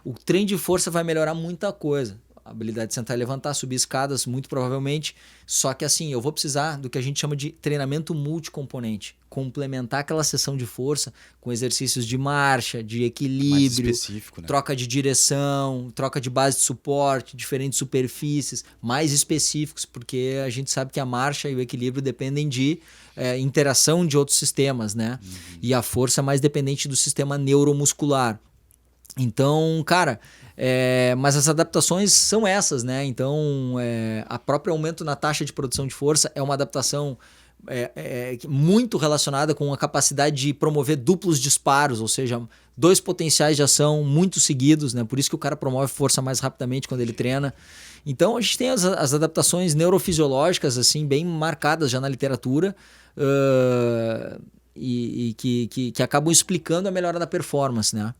o treino de força vai melhorar muita coisa. habilidade de sentar e levantar, subir escadas, muito provavelmente. Só que assim, eu vou precisar do que a gente chama de treinamento multicomponente. Complementar aquela sessão de força com exercícios de marcha, de Mais equilíbrio, específico, né? troca de direção, troca de base de suporte, diferentes superfícies, mais específicos, porque a gente sabe que a marcha e o equilíbrio dependem de interação de outros sistemas, né? E a força é mais dependente do sistema neuromuscular. Então, cara, mas as adaptações são essas, né? Então, a própria aumento na taxa de produção de força é uma adaptação muito relacionada com a capacidade de promover duplos disparos, ou seja, 2 potenciais de ação muito seguidos, né? Por isso que o cara promove força mais rapidamente quando ele treina. Então, a gente tem as adaptações neurofisiológicas assim bem marcadas já na literatura, e que acabam explicando a melhora da performance, né?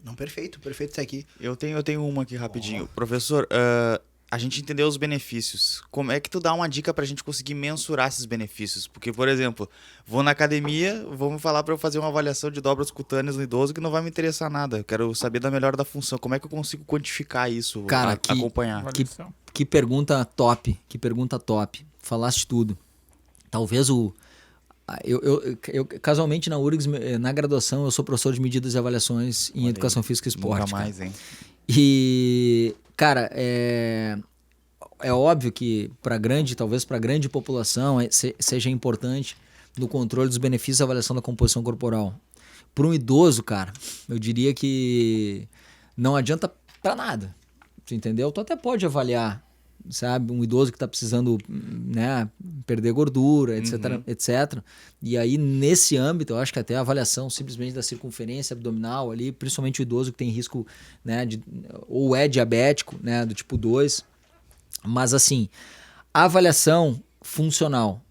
Não, perfeito isso aqui. Eu tenho uma aqui rapidinho. Professor, a gente entendeu os benefícios. Como é que tu dá uma dica pra gente conseguir mensurar esses benefícios? Porque, por exemplo, vou na academia, vamos falar pra eu fazer uma avaliação de dobras cutâneas no idoso que não vai me interessar nada. Eu quero saber da melhora da função. Como é que eu consigo quantificar isso, Cara, acompanhar? Avaliação. Que pergunta top, Falaste tudo. Talvez eu casualmente na URGS, na graduação, eu sou professor de medidas e avaliações em Olha educação aí, física e esporte. Nunca mais, hein? E, cara, é óbvio que talvez para grande população seja importante no controle dos benefícios da avaliação da composição corporal. Para um idoso, cara, eu diria que não adianta para nada. Tu entendeu? Tu até pode avaliar, sabe, um idoso que está precisando, né, perder gordura, etc. E aí, nesse âmbito, eu acho que até a avaliação simplesmente da circunferência abdominal ali, principalmente o idoso que tem risco, né, ou é diabético, né, do tipo 2. Mas assim, a avaliação funcional,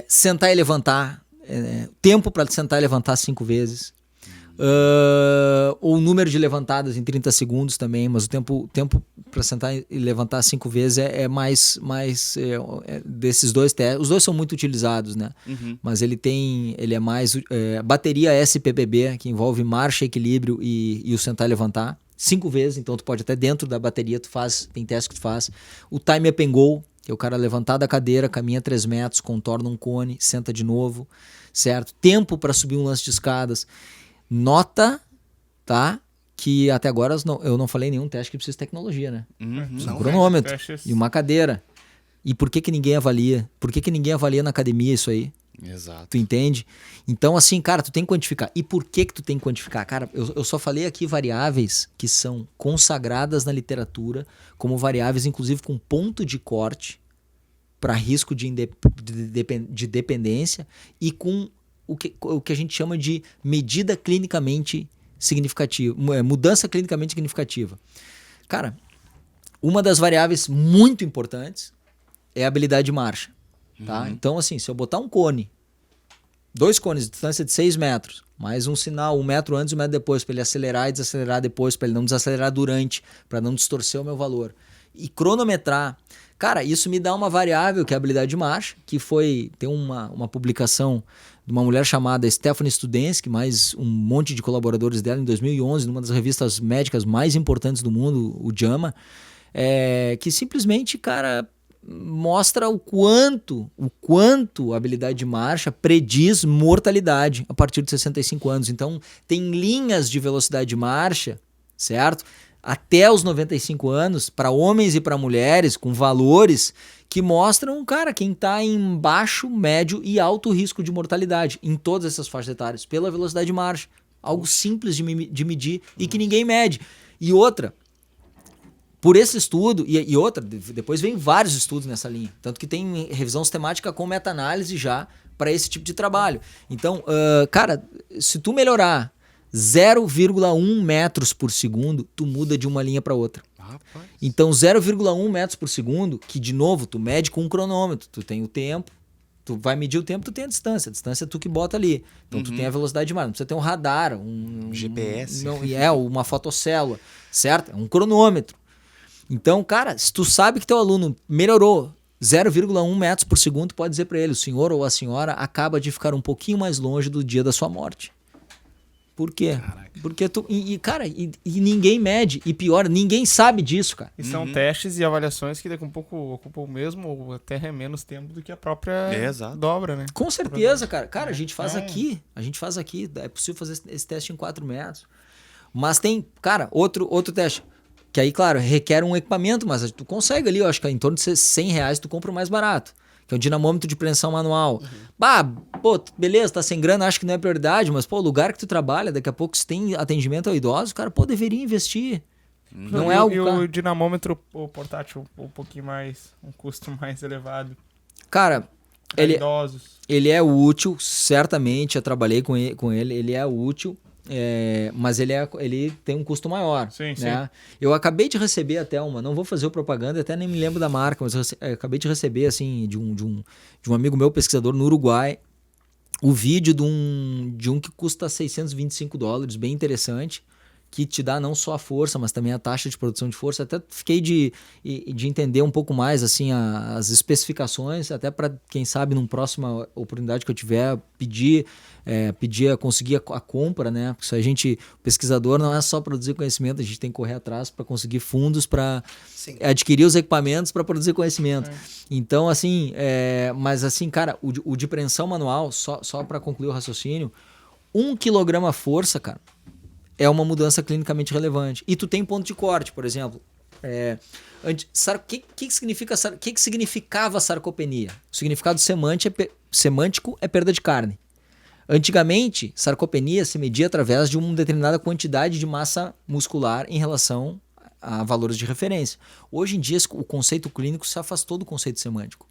sentar e levantar, tempo para sentar e levantar 5 vezes, ou o número de levantadas em 30 segundos também, mas o tempo para sentar e levantar 5 vezes é mais desses dois testes. Os dois são muito utilizados, né? Mas ele é mais bateria SPPB, que envolve marcha, equilíbrio e o sentar e levantar 5 vezes, então tu pode até dentro da bateria, tem teste que tu faz. O time up and go, que é o cara levantar da cadeira, caminha 3 metros, contorna um cone, senta de novo, certo? Tempo para subir um lance de escadas. Nota, tá? Que até agora eu não falei nenhum teste que precisa de tecnologia, né? Um cronômetro e uma cadeira. E por que ninguém avalia? Por que ninguém avalia na academia isso aí? Exato. Tu entende? Então, assim, cara, tu tem que quantificar. E por que tu tem que quantificar? Cara, eu só falei aqui variáveis que são consagradas na literatura como variáveis, inclusive, com ponto de corte para risco de dependência e com o que a gente chama de medida clinicamente significativa, mudança clinicamente significativa. Cara, uma das variáveis muito importantes é a habilidade de marcha. Tá? Então, assim, se eu botar um cone, 2 cones de distância de 6 metros, mais um sinal 1 metro antes e 1 metro depois, para ele acelerar e desacelerar depois, para ele não desacelerar durante, para não distorcer o meu valor, e cronometrar, cara, isso me dá uma variável que é a habilidade de marcha, que tem uma publicação de uma mulher chamada Stephanie Studensky, mais um monte de colaboradores dela, em 2011, numa das revistas médicas mais importantes do mundo, o JAMA, que simplesmente, cara, mostra o quanto a habilidade de marcha prediz mortalidade a partir de 65 anos. Então, tem linhas de velocidade de marcha, certo? Até os 95 anos, para homens e para mulheres, com valores que mostram, cara, quem está em baixo, médio e alto risco de mortalidade em todas essas faixas etárias, pela velocidade de marcha. Algo simples de medir e que ninguém mede. E outra, por esse estudo, e outra, depois vem vários estudos nessa linha, tanto que tem revisão sistemática com meta-análise já para esse tipo de trabalho. Então, cara, se tu melhorar 0,1 metros por segundo, tu muda de uma linha para outra. Rapaz. Então, 0,1 metros por segundo, que de novo, tu mede com um cronômetro, tu tem o tempo, tu vai medir o tempo, tu tem a distância é tu que bota ali. Então, tu tem a velocidade de marcha, não precisa ter um radar, um GPS. Uma fotocélula, certo? É um cronômetro. Então, cara, se tu sabe que teu aluno melhorou 0,1 metros por segundo, pode dizer para ele, o senhor ou a senhora acaba de ficar um pouquinho mais longe do dia da sua morte. Por quê? Porque cara, ninguém mede. E pior, ninguém sabe disso, cara. E são testes e avaliações que daqui a um pouco ocupam o mesmo ou até menos tempo do que a própria Exato. dobra, né? Com certeza, cara. Cara, a gente faz aqui. É possível fazer esse teste em 4 metros. Mas tem, cara, outro teste. Que aí, claro, requer um equipamento, mas tu consegue ali, eu acho que em torno de R$100 tu compra o mais barato. Que é um dinamômetro de pressão manual. Bah, pô, beleza, tá sem grana, acho que não é prioridade, mas, pô, o lugar que tu trabalha, daqui a pouco se tem atendimento ao idoso, cara, pô, deveria investir. Não é algo... E o dinamômetro o portátil, um pouquinho mais, um custo mais elevado. Cara, Pra idosos. ele é útil, certamente, eu trabalhei com ele é útil. Mas ele tem um custo maior. Sim, né? Eu acabei de receber até não vou fazer propaganda, até nem me lembro da marca, mas eu acabei de receber assim, de um amigo meu, pesquisador no Uruguai, o vídeo de um que custa $625, bem interessante, que te dá não só a força, mas também a taxa de produção de força. Até fiquei de entender um pouco mais assim as especificações, até para quem sabe numa próxima oportunidade que eu tiver pedir a conseguir a compra, né? Porque o pesquisador não é só produzir conhecimento, a gente tem que correr atrás para conseguir fundos para adquirir os equipamentos para produzir conhecimento. Então assim, mas assim, cara, o de preensão manual, só para concluir o raciocínio, 1 kg força, cara, é uma mudança clinicamente relevante. E tu tem ponto de corte, por exemplo. O que significava sarcopenia? O significado semântico é perda de carne. Antigamente, sarcopenia se media através de uma determinada quantidade de massa muscular em relação a valores de referência. Hoje em dia, o conceito clínico se afastou do conceito semântico.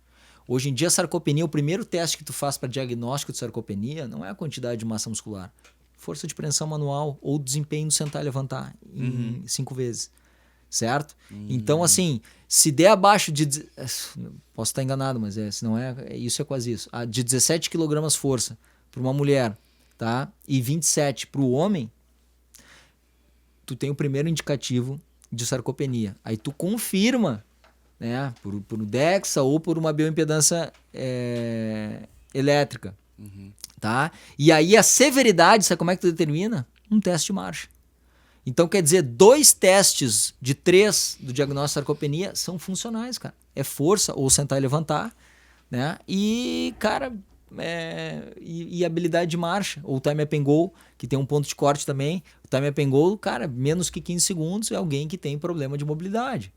Hoje em dia, a sarcopenia, o primeiro teste que tu faz para diagnóstico de sarcopenia não é a quantidade de massa muscular. Força de preensão manual ou desempenho do sentar e levantar em 5 vezes, certo? Então, assim, se der abaixo de... Posso estar enganado, mas se não isso é quase isso. De 17 kg força para uma mulher, tá? E 27 para o homem, tu tem o primeiro indicativo de sarcopenia. Aí tu confirma, né? Por DEXA ou por uma bioimpedância elétrica. Tá? E aí a severidade, sabe como é que tu determina? Um teste de marcha. Então quer dizer, 2 testes de 3 do diagnóstico de sarcopenia são funcionais, cara. É força ou sentar e levantar, né? E, cara, e habilidade de marcha, ou time up and go, que tem um ponto de corte também. O time up and go, cara, menos que 15 segundos é alguém que tem problema de mobilidade,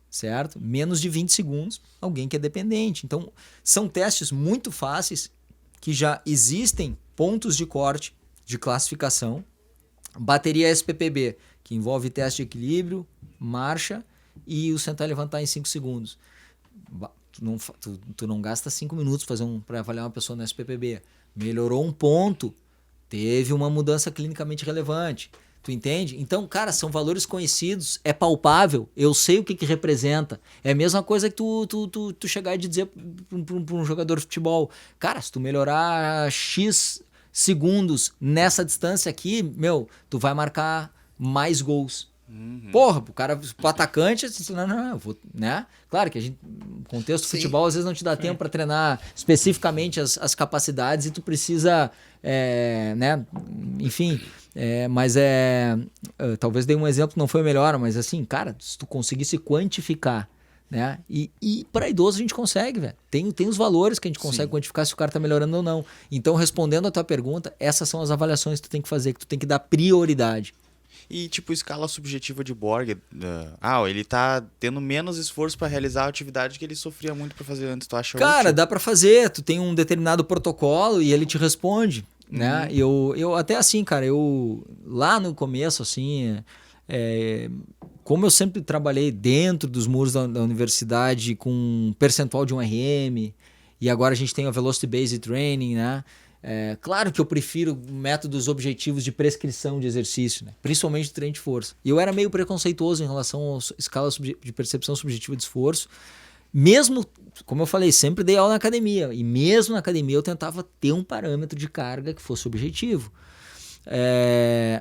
certo? Menos de 20 segundos, alguém que é dependente. Então, são testes muito fáceis que já existem pontos de corte, de classificação. Bateria SPPB, que envolve teste de equilíbrio, marcha e o sentar e levantar em 5 segundos. Tu não gasta 5 minutos para avaliar uma pessoa no SPPB. Melhorou um ponto, teve uma mudança clinicamente relevante. Tu entende? Então, cara, são valores conhecidos, é palpável, eu sei o que representa. É a mesma coisa que tu chegar e dizer para um jogador de futebol, cara, se tu melhorar X segundos nessa distância aqui, tu vai marcar mais gols. Porra, pro atacante, não, eu vou, né? Claro que no contexto do futebol, às vezes não te dá tempo para treinar especificamente as capacidades e tu precisa, né? Enfim, mas talvez dei um exemplo que não foi o melhor, mas assim, cara, se tu conseguisse quantificar, né? E para idoso a gente consegue, velho. Tem os valores que a gente consegue quantificar se o cara tá melhorando ou não. Então, respondendo a tua pergunta, essas são as avaliações que tu tem que fazer, que tu tem que dar prioridade. E tipo, escala subjetiva de Borg, ele tá tendo menos esforço para realizar a atividade que ele sofria muito para fazer antes, tu acha? Cara, útil? dá para fazer, tu tem um determinado protocolo e ele te responde, né? Eu até assim, cara, eu lá no começo, assim, como eu sempre trabalhei dentro dos muros da universidade com um percentual de 1RM, e agora a gente tem o Velocity Based Training, né? Claro que eu prefiro métodos objetivos de prescrição de exercício, né? Principalmente de treino de força. E eu era meio preconceituoso em relação à escala de percepção subjetiva de esforço. Mesmo, como eu falei, sempre dei aula na academia. E mesmo na academia eu tentava ter um parâmetro de carga que fosse objetivo.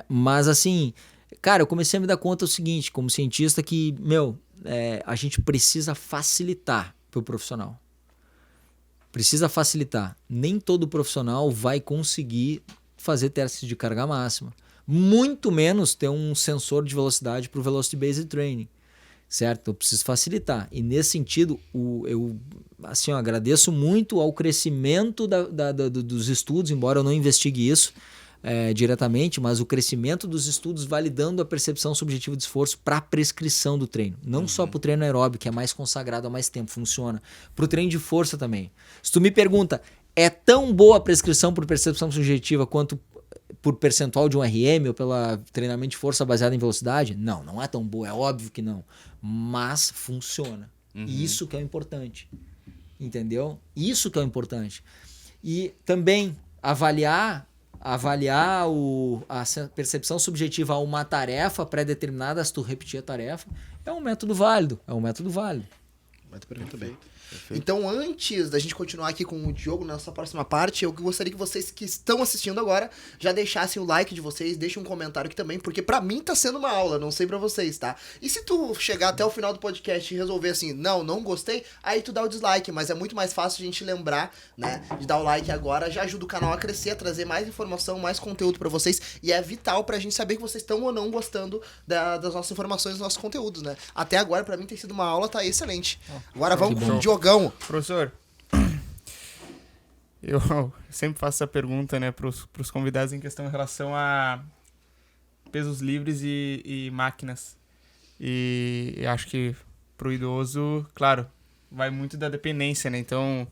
Mas assim, cara, eu comecei a me dar conta do seguinte, como cientista, que, a gente precisa facilitar para o profissional. Precisa facilitar. Nem todo profissional vai conseguir fazer testes de carga máxima. Muito menos ter um sensor de velocidade para o Velocity Based Training, certo? Eu preciso facilitar. E nesse sentido, eu assim, eu agradeço muito ao crescimento dos estudos, embora eu não investigue isso diretamente, mas o crescimento dos estudos validando a percepção subjetiva de esforço para a prescrição do treino. Não só para o treino aeróbico, que é mais consagrado há mais tempo, funciona. Para o treino de força também. Se tu me pergunta, é tão boa a prescrição por percepção subjetiva quanto por percentual de um RM ou pelo treinamento de força baseado em velocidade? Não, não é tão boa, é óbvio que não. Mas funciona. Isso que é o importante. Entendeu? Isso que é o importante. E também avaliar a percepção subjetiva a uma tarefa pré-determinada, se tu repetir a tarefa, é um método válido. Muito bem. Então, antes da gente continuar aqui com o Diogo nessa próxima parte, eu gostaria que vocês que estão assistindo agora já deixassem o like de vocês, deixem um comentário aqui também, porque pra mim tá sendo uma aula, não sei pra vocês, tá? E se tu chegar até o final do podcast e resolver assim, não gostei, aí tu dá o dislike, mas é muito mais fácil a gente lembrar, né, de dar o like agora, já ajuda o canal a crescer, a trazer mais informação, mais conteúdo pra vocês, e é vital pra gente saber que vocês estão ou não gostando das nossas informações, dos nossos conteúdos, né? Até agora, pra mim, tem sido uma aula, tá excelente. Agora vamos com o Diogão. Professor, eu sempre faço essa pergunta, né, pros convidados em questão em relação a pesos livres e máquinas. E eu acho que pro idoso, claro, vai muito da dependência, né? Então,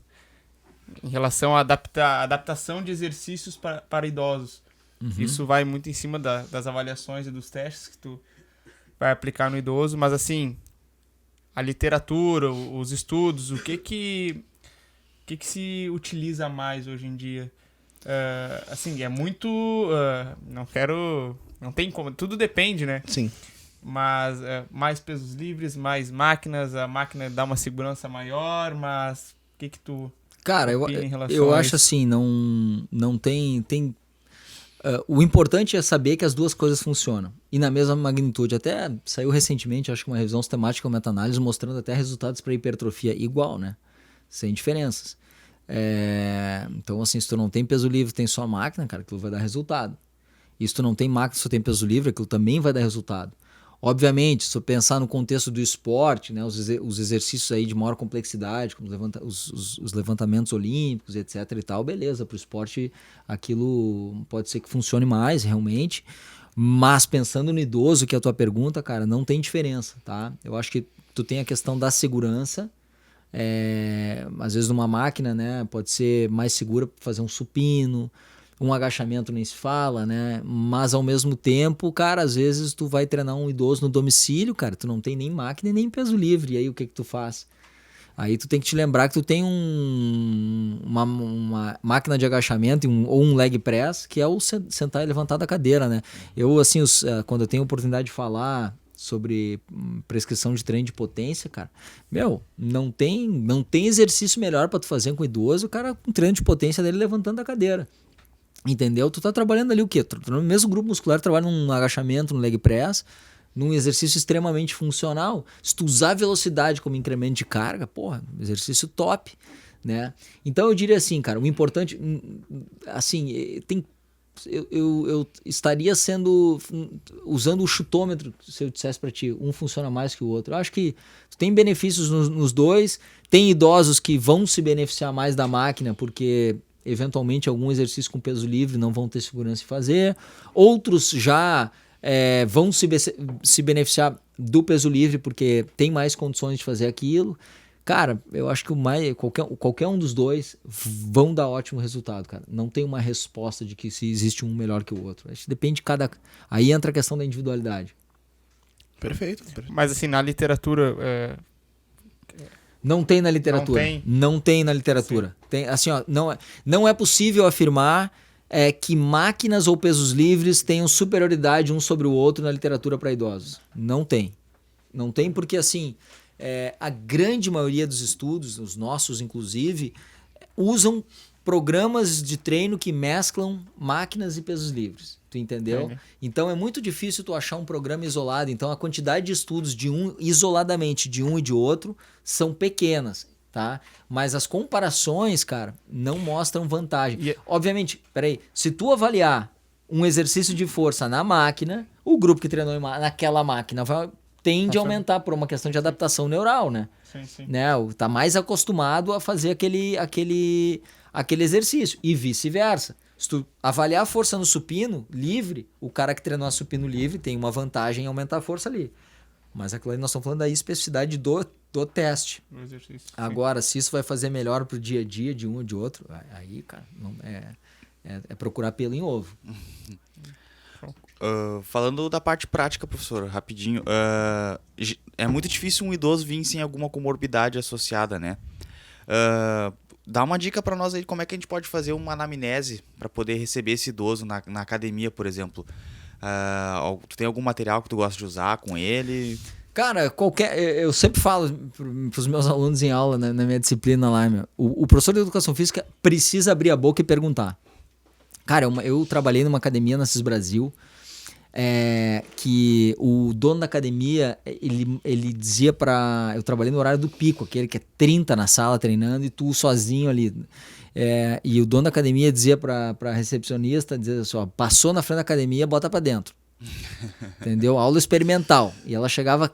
em relação à adaptação de exercícios para idosos, isso vai muito em cima das avaliações e dos testes que tu vai aplicar no idoso, mas assim, a literatura, os estudos, o que se utiliza mais hoje em dia? Assim, é muito... não tem como... Tudo depende, né? Sim. Mas mais pesos livres, mais máquinas, a máquina dá uma segurança maior, mas o que tu... Cara, opina em relação eu a acho isso? assim, não tem... o importante é saber que as duas coisas funcionam. E na mesma magnitude. Até saiu recentemente, acho que uma revisão sistemática ou meta-análise mostrando até resultados para hipertrofia igual, né? Sem diferenças. Então, assim, se tu não tem peso livre, tem só máquina, cara, aquilo vai dar resultado. E se tu não tem máquina, só tem peso livre, aquilo também vai dar resultado. Obviamente, se eu pensar no contexto do esporte, né, os exercícios aí de maior complexidade, como os levantamentos olímpicos, etc e tal, beleza, para o esporte aquilo pode ser que funcione mais realmente, mas pensando no idoso, que é a tua pergunta, cara, não tem diferença, tá? Eu acho que tu tem a questão da segurança, às vezes numa máquina, né, pode ser mais segura para fazer um supino, um agachamento nem se fala, né? Mas ao mesmo tempo, cara, às vezes tu vai treinar um idoso no domicílio, cara, tu não tem nem máquina e nem peso livre. E aí o que tu faz? Aí tu tem que te lembrar que tu tem uma máquina de agachamento ou um leg press, que é o sentar e levantar da cadeira, né? Eu, assim, quando eu tenho a oportunidade de falar sobre prescrição de treino de potência, cara, não tem exercício melhor para tu fazer com o idoso, o cara com treino de potência dele levantando a cadeira. Entendeu? Tu tá trabalhando ali o quê? No mesmo grupo muscular, tu trabalha num agachamento, num leg press, num exercício extremamente funcional. Se tu usar velocidade como incremento de carga, porra, exercício top, né? Então eu diria assim, cara, o importante, assim, eu estaria usando o chutômetro, se eu dissesse pra ti, um funciona mais que o outro. Eu acho que tem benefícios nos dois, tem idosos que vão se beneficiar mais da máquina, porque eventualmente algum exercício com peso livre não vão ter segurança em fazer, outros já vão se beneficiar do peso livre porque tem mais condições de fazer aquilo. Cara, eu acho que qualquer um dos dois vão dar ótimo resultado, cara. Não tem uma resposta de que se existe um melhor que o outro. Acho que depende de cada... Aí entra a questão da individualidade. Perfeito. Mas assim, na literatura... Não tem na literatura. Não tem na literatura. Tem, assim, ó, não é possível afirmar que máquinas ou pesos livres tenham superioridade um sobre o outro na literatura para idosos. Não tem. Não tem porque, assim, a grande maioria dos estudos, os nossos inclusive, usam programas de treino que mesclam máquinas e pesos livres. Tu entendeu? Então é muito difícil tu achar um programa isolado. Então a quantidade de estudos isoladamente de um e de outro são pequenas, tá? Mas as comparações, cara, não mostram vantagem. Obviamente, se tu avaliar um exercício de força na máquina, o grupo que treinou naquela máquina tende a aumentar por uma questão de adaptação neural, né? Sim. Né? Tá mais acostumado a fazer aquele exercício e vice-versa. Se tu avaliar a força no supino livre, o cara que treinou a supino livre tem uma vantagem em aumentar a força ali. Mas aquilo ali nós estamos falando da especificidade do teste. O exercício. Sim. Agora, se isso vai fazer melhor pro dia a dia de um ou de outro, aí, cara, não é procurar pelo em ovo. Falando da parte prática, professor, rapidinho. É muito difícil um idoso vir sem alguma comorbidade associada, né? Dá uma dica para nós aí de como é que a gente pode fazer uma anamnese para poder receber esse idoso na academia, por exemplo. Tu tem algum material que tu gosta de usar com ele? Cara, eu sempre falo para os meus alunos em aula, né, na minha disciplina lá, o professor de educação física precisa abrir a boca e perguntar. Cara, eu trabalhei numa academia na CIS Brasil, que o dono da academia, ele dizia eu trabalhei no horário do pico, aquele que é 30 na sala treinando e tu sozinho ali. E o dono da academia dizia pra recepcionista, dizia assim, ó, passou na frente da academia, bota pra dentro. Entendeu? Aula experimental. E ela chegava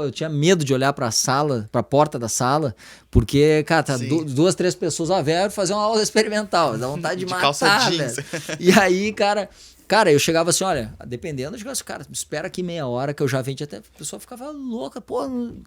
eu tinha medo de olhar pra sala, pra porta da sala, porque, cara, tá 2, 3 pessoas, velho, fazer uma aula experimental, dá vontade de matar, calça jeans. E aí, Cara, eu chegava assim, olha, dependendo, eu chegava assim, cara, espera aqui meia hora que eu já venho, até a pessoa ficava louca, pô,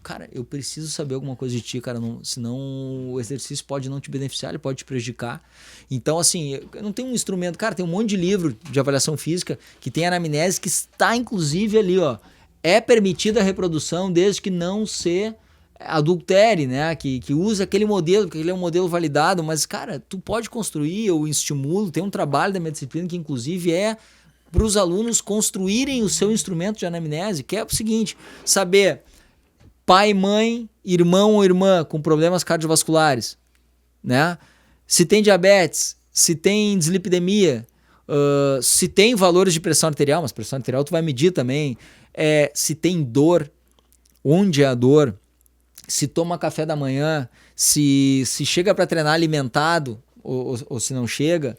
cara, eu preciso saber alguma coisa de ti, cara, senão o exercício pode não te beneficiar, ele pode te prejudicar. Então, assim, eu não tenho um instrumento, cara, tem um monte de livro de avaliação física que tem anamnese que está, inclusive, ali, ó, é permitida a reprodução desde que não se adultere, né, que use aquele modelo, porque ele é um modelo validado, mas, cara, tu pode construir, eu estimulo, tem um trabalho da minha disciplina que, inclusive, para os alunos construírem o seu instrumento de anamnese, que é o seguinte, saber pai, mãe, irmão ou irmã com problemas cardiovasculares, né, se tem diabetes, se tem dislipidemia, se tem valores de pressão arterial, mas pressão arterial tu vai medir também, se tem dor, onde é a dor, se toma café da manhã, se chega para treinar alimentado ou se não chega.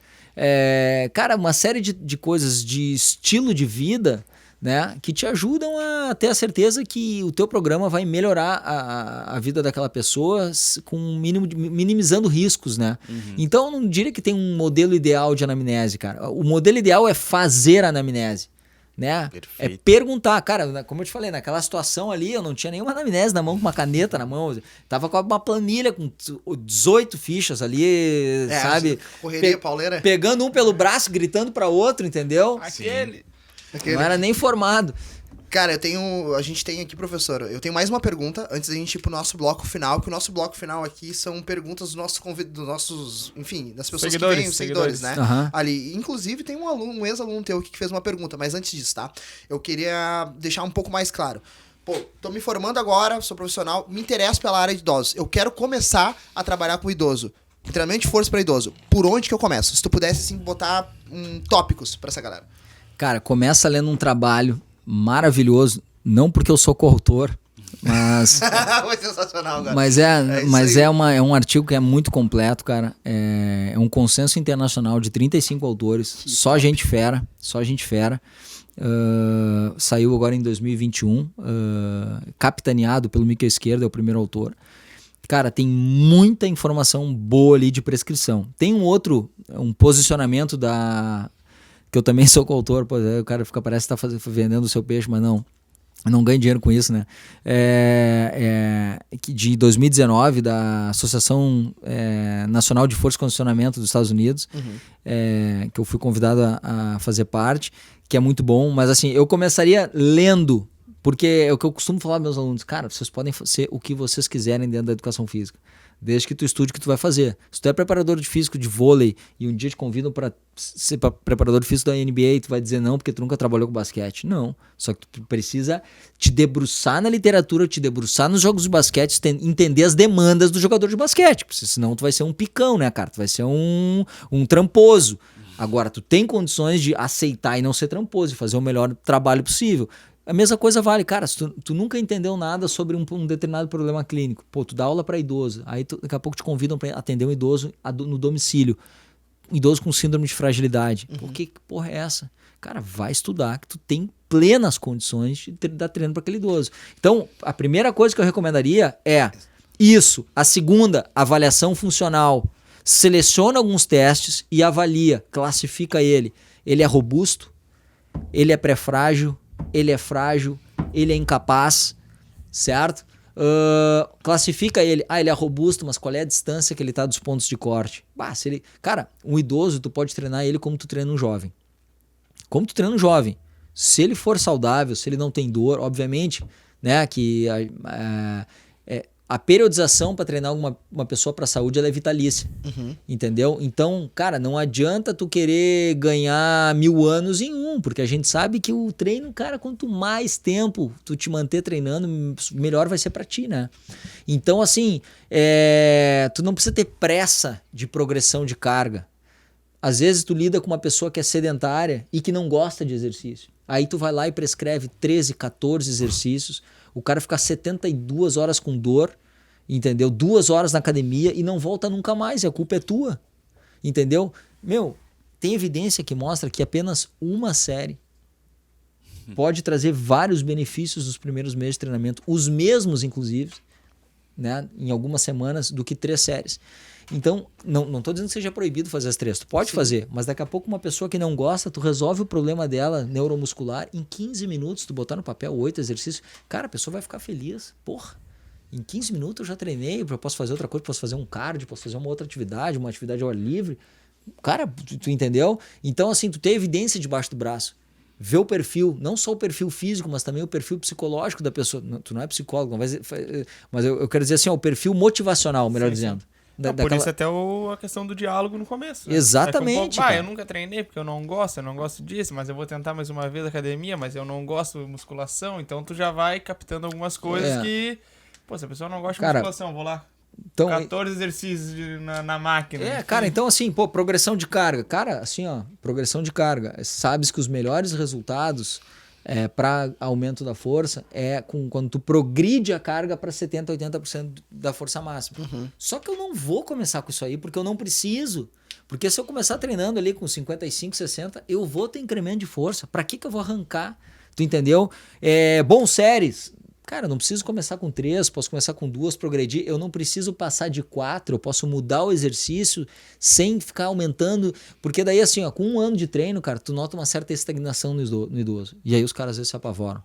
Cara, uma série de coisas de estilo de vida, né, que te ajudam a ter a certeza que o teu programa vai melhorar a vida daquela pessoa com minimizando riscos, né? Uhum. Então, eu não diria que tem um modelo ideal de anamnese, cara. O modelo ideal é fazer a anamnese. Né? Perfeito. Perguntar, cara, como eu te falei, naquela situação ali eu não tinha nenhuma anamnese na mão, com uma caneta na mão, tava com uma planilha com 18 fichas ali, sabe? Correria, pauleira. Pegando um pelo braço, gritando para outro, entendeu? Aquele. Não era nem formado. Cara, a gente tem aqui, professor, eu tenho mais uma pergunta antes da gente ir pro nosso bloco final, que o nosso bloco final aqui são perguntas dos nossos, enfim, das pessoas que vêm, os seguidores, né? Uhum. Ali, inclusive tem um ex-aluno teu aqui que fez uma pergunta, mas antes disso, tá? Eu queria deixar um pouco mais claro. Pô, tô me formando agora, sou profissional, me interesso pela área de idosos. Eu quero começar a trabalhar com idoso. Treinamento de força para idoso. Por onde que eu começo? Se tu pudesse, assim, botar tópicos pra essa galera. Cara, começa lendo um trabalho maravilhoso, não porque eu sou coautor, mas foi sensacional, cara. Mas é um artigo que é muito completo, cara. É um consenso internacional de 35 autores, só gente fera. Saiu agora em 2021, capitaneado pelo Mikel Esquerda, é o primeiro autor. Cara, tem muita informação boa ali de prescrição. Tem um posicionamento que eu também sou coautor, pô, o cara parece que tá vendendo o seu peixe, mas não ganha dinheiro com isso, né? De 2019, da Associação Nacional de Força e Condicionamento dos Estados Unidos, que eu fui convidado a fazer parte, que é muito bom, mas assim, eu começaria lendo, porque é o que eu costumo falar aos meus alunos, cara, vocês podem ser o que vocês quiserem dentro da educação física, desde que tu estude o que tu vai fazer. Se tu é preparador de físico de vôlei e um dia te convidam para ser preparador de físico da NBA, tu vai dizer não porque tu nunca trabalhou com basquete. Não. Só que tu precisa te debruçar na literatura, te debruçar nos jogos de basquete, entender as demandas do jogador de basquete. Porque senão tu vai ser um picão, né, cara? Tu vai ser um tramposo. Agora, tu tem condições de aceitar e não ser tramposo e fazer o melhor trabalho possível. A mesma coisa vale, cara, se tu nunca entendeu nada sobre um determinado problema clínico, pô, tu dá aula para idoso, aí daqui a pouco te convidam para atender um idoso no domicílio, um idoso com síndrome de fragilidade. Pô, que porra é essa? Cara, vai estudar que tu tem plenas condições de dar treino para aquele idoso. Então, a primeira coisa que eu recomendaria é isso. A segunda, avaliação funcional. Seleciona alguns testes e avalia, classifica ele. Ele é robusto, ele é pré-frágil, ele é frágil, ele é incapaz, certo? Classifica ele. Ele é robusto, mas qual é a distância que ele está dos pontos de corte? Cara, um idoso, tu pode treinar ele como tu treina um jovem. Como tu treina um jovem. Se ele for saudável, se ele não tem dor, obviamente, né, que a periodização para treinar uma pessoa para saúde ela é vitalícia. Entendeu? Então, cara, não adianta tu querer ganhar 1000 anos em um, porque a gente sabe que o treino, cara, quanto mais tempo tu te manter treinando, melhor vai ser para ti, né? Então, assim, tu não precisa ter pressa de progressão de carga. Às vezes tu lida com uma pessoa que é sedentária e que não gosta de exercício. Aí tu vai lá e prescreve 13, 14 exercícios. O cara fica 72 horas com dor, entendeu? 2 horas na academia e não volta nunca mais. E a culpa é tua, entendeu? Tem evidência que mostra que apenas uma série pode trazer vários benefícios nos primeiros meses de treinamento. Os mesmos, inclusive, né, em algumas semanas, do que 3 séries. Então, não estou dizendo que seja proibido fazer as 3. Tu pode fazer, mas daqui a pouco uma pessoa que não gosta, tu resolve o problema dela neuromuscular em 15 minutos, tu botar no papel 8 exercícios. Cara, a pessoa vai ficar feliz. Porra, em 15 minutos eu já treinei, eu posso fazer outra coisa, posso fazer um cardio, posso fazer uma outra atividade, uma atividade ao ar livre. Cara, tu entendeu? Então, assim, tu tem evidência debaixo do braço. Vê o perfil, não só o perfil físico, mas também o perfil psicológico da pessoa. Tu não é psicólogo, mas eu quero dizer assim, o perfil motivacional, melhor dizendo. Por isso até a questão do diálogo no começo. Né? Exatamente. Eu nunca treinei porque eu não gosto disso, mas eu vou tentar mais uma vez a academia, mas eu não gosto de musculação, então tu já vai captando algumas coisas que... Pô, se a pessoa não gosta de musculação, vou lá. Então, 14 exercícios na máquina. Cara, então assim, progressão de carga. Cara, assim, progressão de carga. Sabes que os melhores resultados para aumento da força quando tu progride a carga para 70%, 80% da força máxima. Só que eu não vou começar com isso aí porque eu não preciso. Porque se eu começar treinando ali com 55, 60, eu vou ter incremento de força. Para que eu vou arrancar? Tu entendeu? Séries. Cara, eu não preciso começar com 3, posso começar com 2, progredir. Eu não preciso passar de 4, eu posso mudar o exercício sem ficar aumentando. Porque daí, assim, com 1 ano de treino, cara, tu nota uma certa estagnação no idoso. E aí os caras às vezes se apavoram.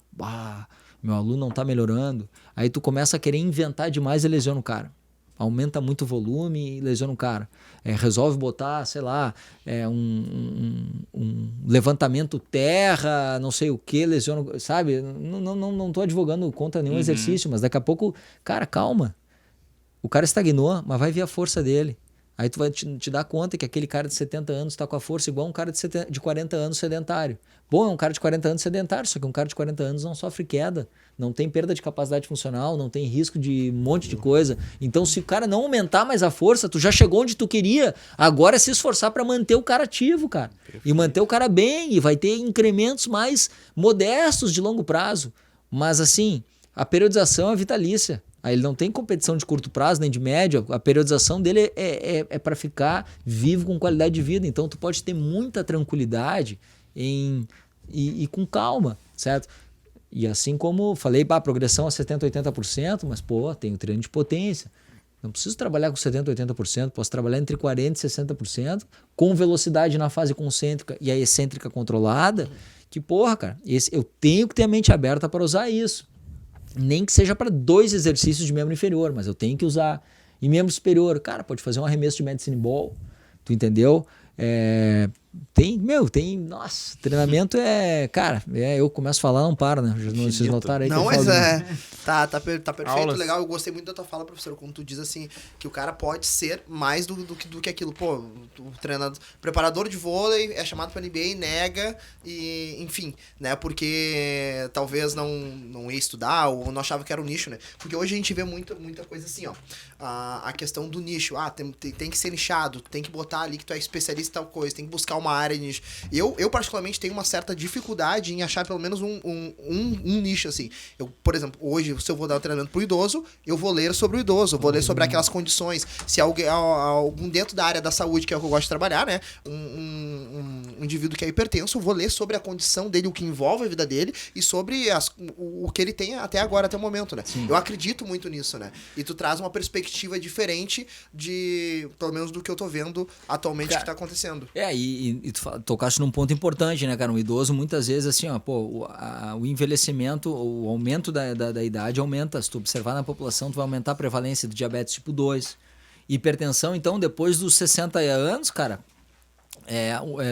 Meu aluno não tá melhorando. Aí tu começa a querer inventar demais e lesiona o cara. Aumenta muito o volume e lesiona o cara. Resolve botar, sei lá, um levantamento terra, não sei o que, lesiona, sabe? Não tô advogando contra nenhum exercício, mas daqui a pouco, cara, calma. O cara estagnou, mas vai ver a força dele. Aí tu vai te dar conta que aquele cara de 70 anos está com a força igual um cara de 40 anos sedentário. Bom, é um cara de 40 anos sedentário, só que um cara de 40 anos não sofre queda, não tem perda de capacidade funcional, não tem risco de um monte de coisa. Então, se o cara não aumentar mais a força, tu já chegou onde tu queria, agora é se esforçar para manter o cara ativo, cara. Perfeito. E manter o cara bem, e vai ter incrementos mais modestos de longo prazo. Mas assim, a periodização é vitalícia. Aí ele não tem competição de curto prazo nem de médio, a periodização dele é para ficar vivo com qualidade de vida. Então tu pode ter muita tranquilidade e com calma, certo? E assim como falei, progressão a 70%, 80%, mas tem o treino de potência. Não preciso trabalhar com 70%, 80%, posso trabalhar entre 40% e 60%, com velocidade na fase concêntrica e a excêntrica controlada, que cara, eu tenho que ter a mente aberta para usar isso. Nem que seja para 2 exercícios de membro inferior, mas eu tenho que usar. E membro superior, cara, pode fazer um arremesso de medicine ball, tu entendeu? Nossa, treinamento cara, eu começo a falar, não para, né? Vocês notaram aí que não, eu mas tá perfeito, Aulas. Legal, eu gostei muito da tua fala, professor, como tu diz assim, que o cara pode ser mais do que aquilo, o treinador, preparador de vôlei é chamado pra NBA e nega, e enfim, né, porque talvez não ia estudar, ou não achava que era um nicho, né, porque hoje a gente vê muita coisa assim, a questão do nicho, tem que ser nichado, tem que botar ali que tu é especialista em tal coisa, tem que buscar uma área nicho. Eu particularmente tenho uma certa dificuldade em achar pelo menos um nicho, assim. Por exemplo, hoje, se eu vou dar um treinamento pro idoso, eu vou ler sobre o idoso, eu vou ler sobre aquelas condições. Se algum dentro da área da saúde, que é o que eu gosto de trabalhar, né? Um indivíduo que é hipertenso, eu vou ler sobre a condição dele, o que envolve a vida dele e sobre o que ele tem até agora, até o momento, né? Sim. Eu acredito muito nisso, né? E tu traz uma perspectiva diferente pelo menos do que eu tô vendo atualmente que tá acontecendo. E tu tocaste num ponto importante, né, cara? Um idoso, muitas vezes, assim, ó, pô, o envelhecimento, o aumento da idade aumenta. Se tu observar na população, tu vai aumentar a prevalência de diabetes tipo 2. Hipertensão, então, depois dos 60 anos, cara,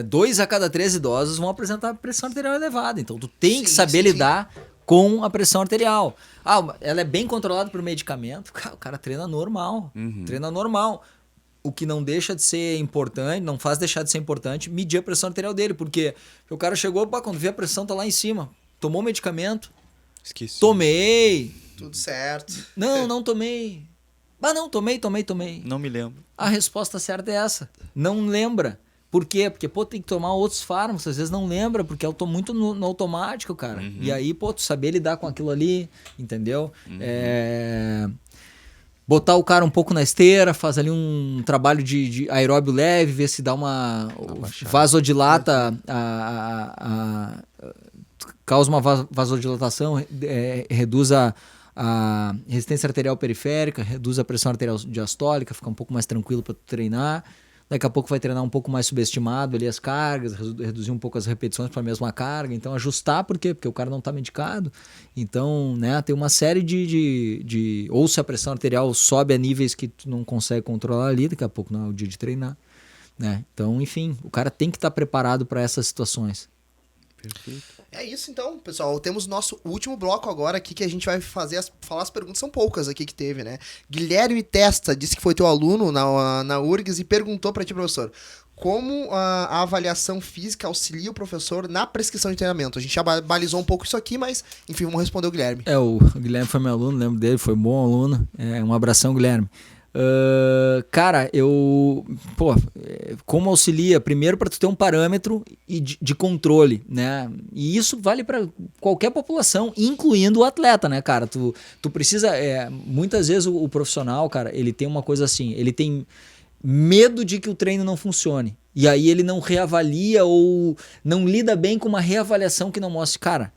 2 a cada 3 idosos vão apresentar pressão arterial elevada. Então, tu tem que saber lidar com a pressão arterial. Ela é bem controlada por medicamento. O cara treina normal. Treina normal. O que não deixa de ser importante, não faz deixar de ser importante, medir a pressão arterial dele. Porque o cara chegou, quando vê a pressão tá lá em cima. Tomou medicamento. Esqueci. Tomei. Tudo certo. Não tomei. Não, tomei. Não me lembro. A resposta certa é essa. Não lembra. Por quê? Porque, tem que tomar outros fármacos. Às vezes não lembra, porque eu tô muito no automático, cara. E aí, tu saber lidar com aquilo ali, entendeu? Botar o cara um pouco na esteira, faz ali um trabalho de aeróbio leve, ver se dá uma vasodilata, causa uma vasodilatação, reduz a resistência arterial periférica, reduz a pressão arterial diastólica, fica um pouco mais tranquilo para treinar. Daqui a pouco vai treinar um pouco mais subestimado ali as cargas, reduzir um pouco as repetições para a mesma carga. Então, ajustar, por quê? Porque o cara não está medicado. Então, né, tem uma série de... Ou se a pressão arterial sobe a níveis que tu não consegue controlar ali, daqui a pouco não é o dia de treinar. Né? Então, enfim, o cara tem que estar preparado para essas situações. Perfeito. É isso então, pessoal. Temos nosso último bloco agora aqui que a gente vai falar as perguntas. São poucas aqui que teve, né? Guilherme Testa disse que foi teu aluno na URGS e perguntou pra ti, professor, como a avaliação física auxilia o professor na prescrição de treinamento. A gente já balizou um pouco isso aqui, mas enfim, vamos responder o Guilherme. O Guilherme foi meu aluno, lembro dele, foi bom aluno. Um abração, Guilherme. Cara, como auxilia? Primeiro, para tu ter um parâmetro de controle, né? E isso vale para qualquer população, incluindo o atleta, né, cara? Tu precisa, muitas vezes o profissional, cara, ele tem uma coisa assim, ele tem medo de que o treino não funcione. E aí ele não reavalia ou não lida bem com uma reavaliação que não mostre, cara,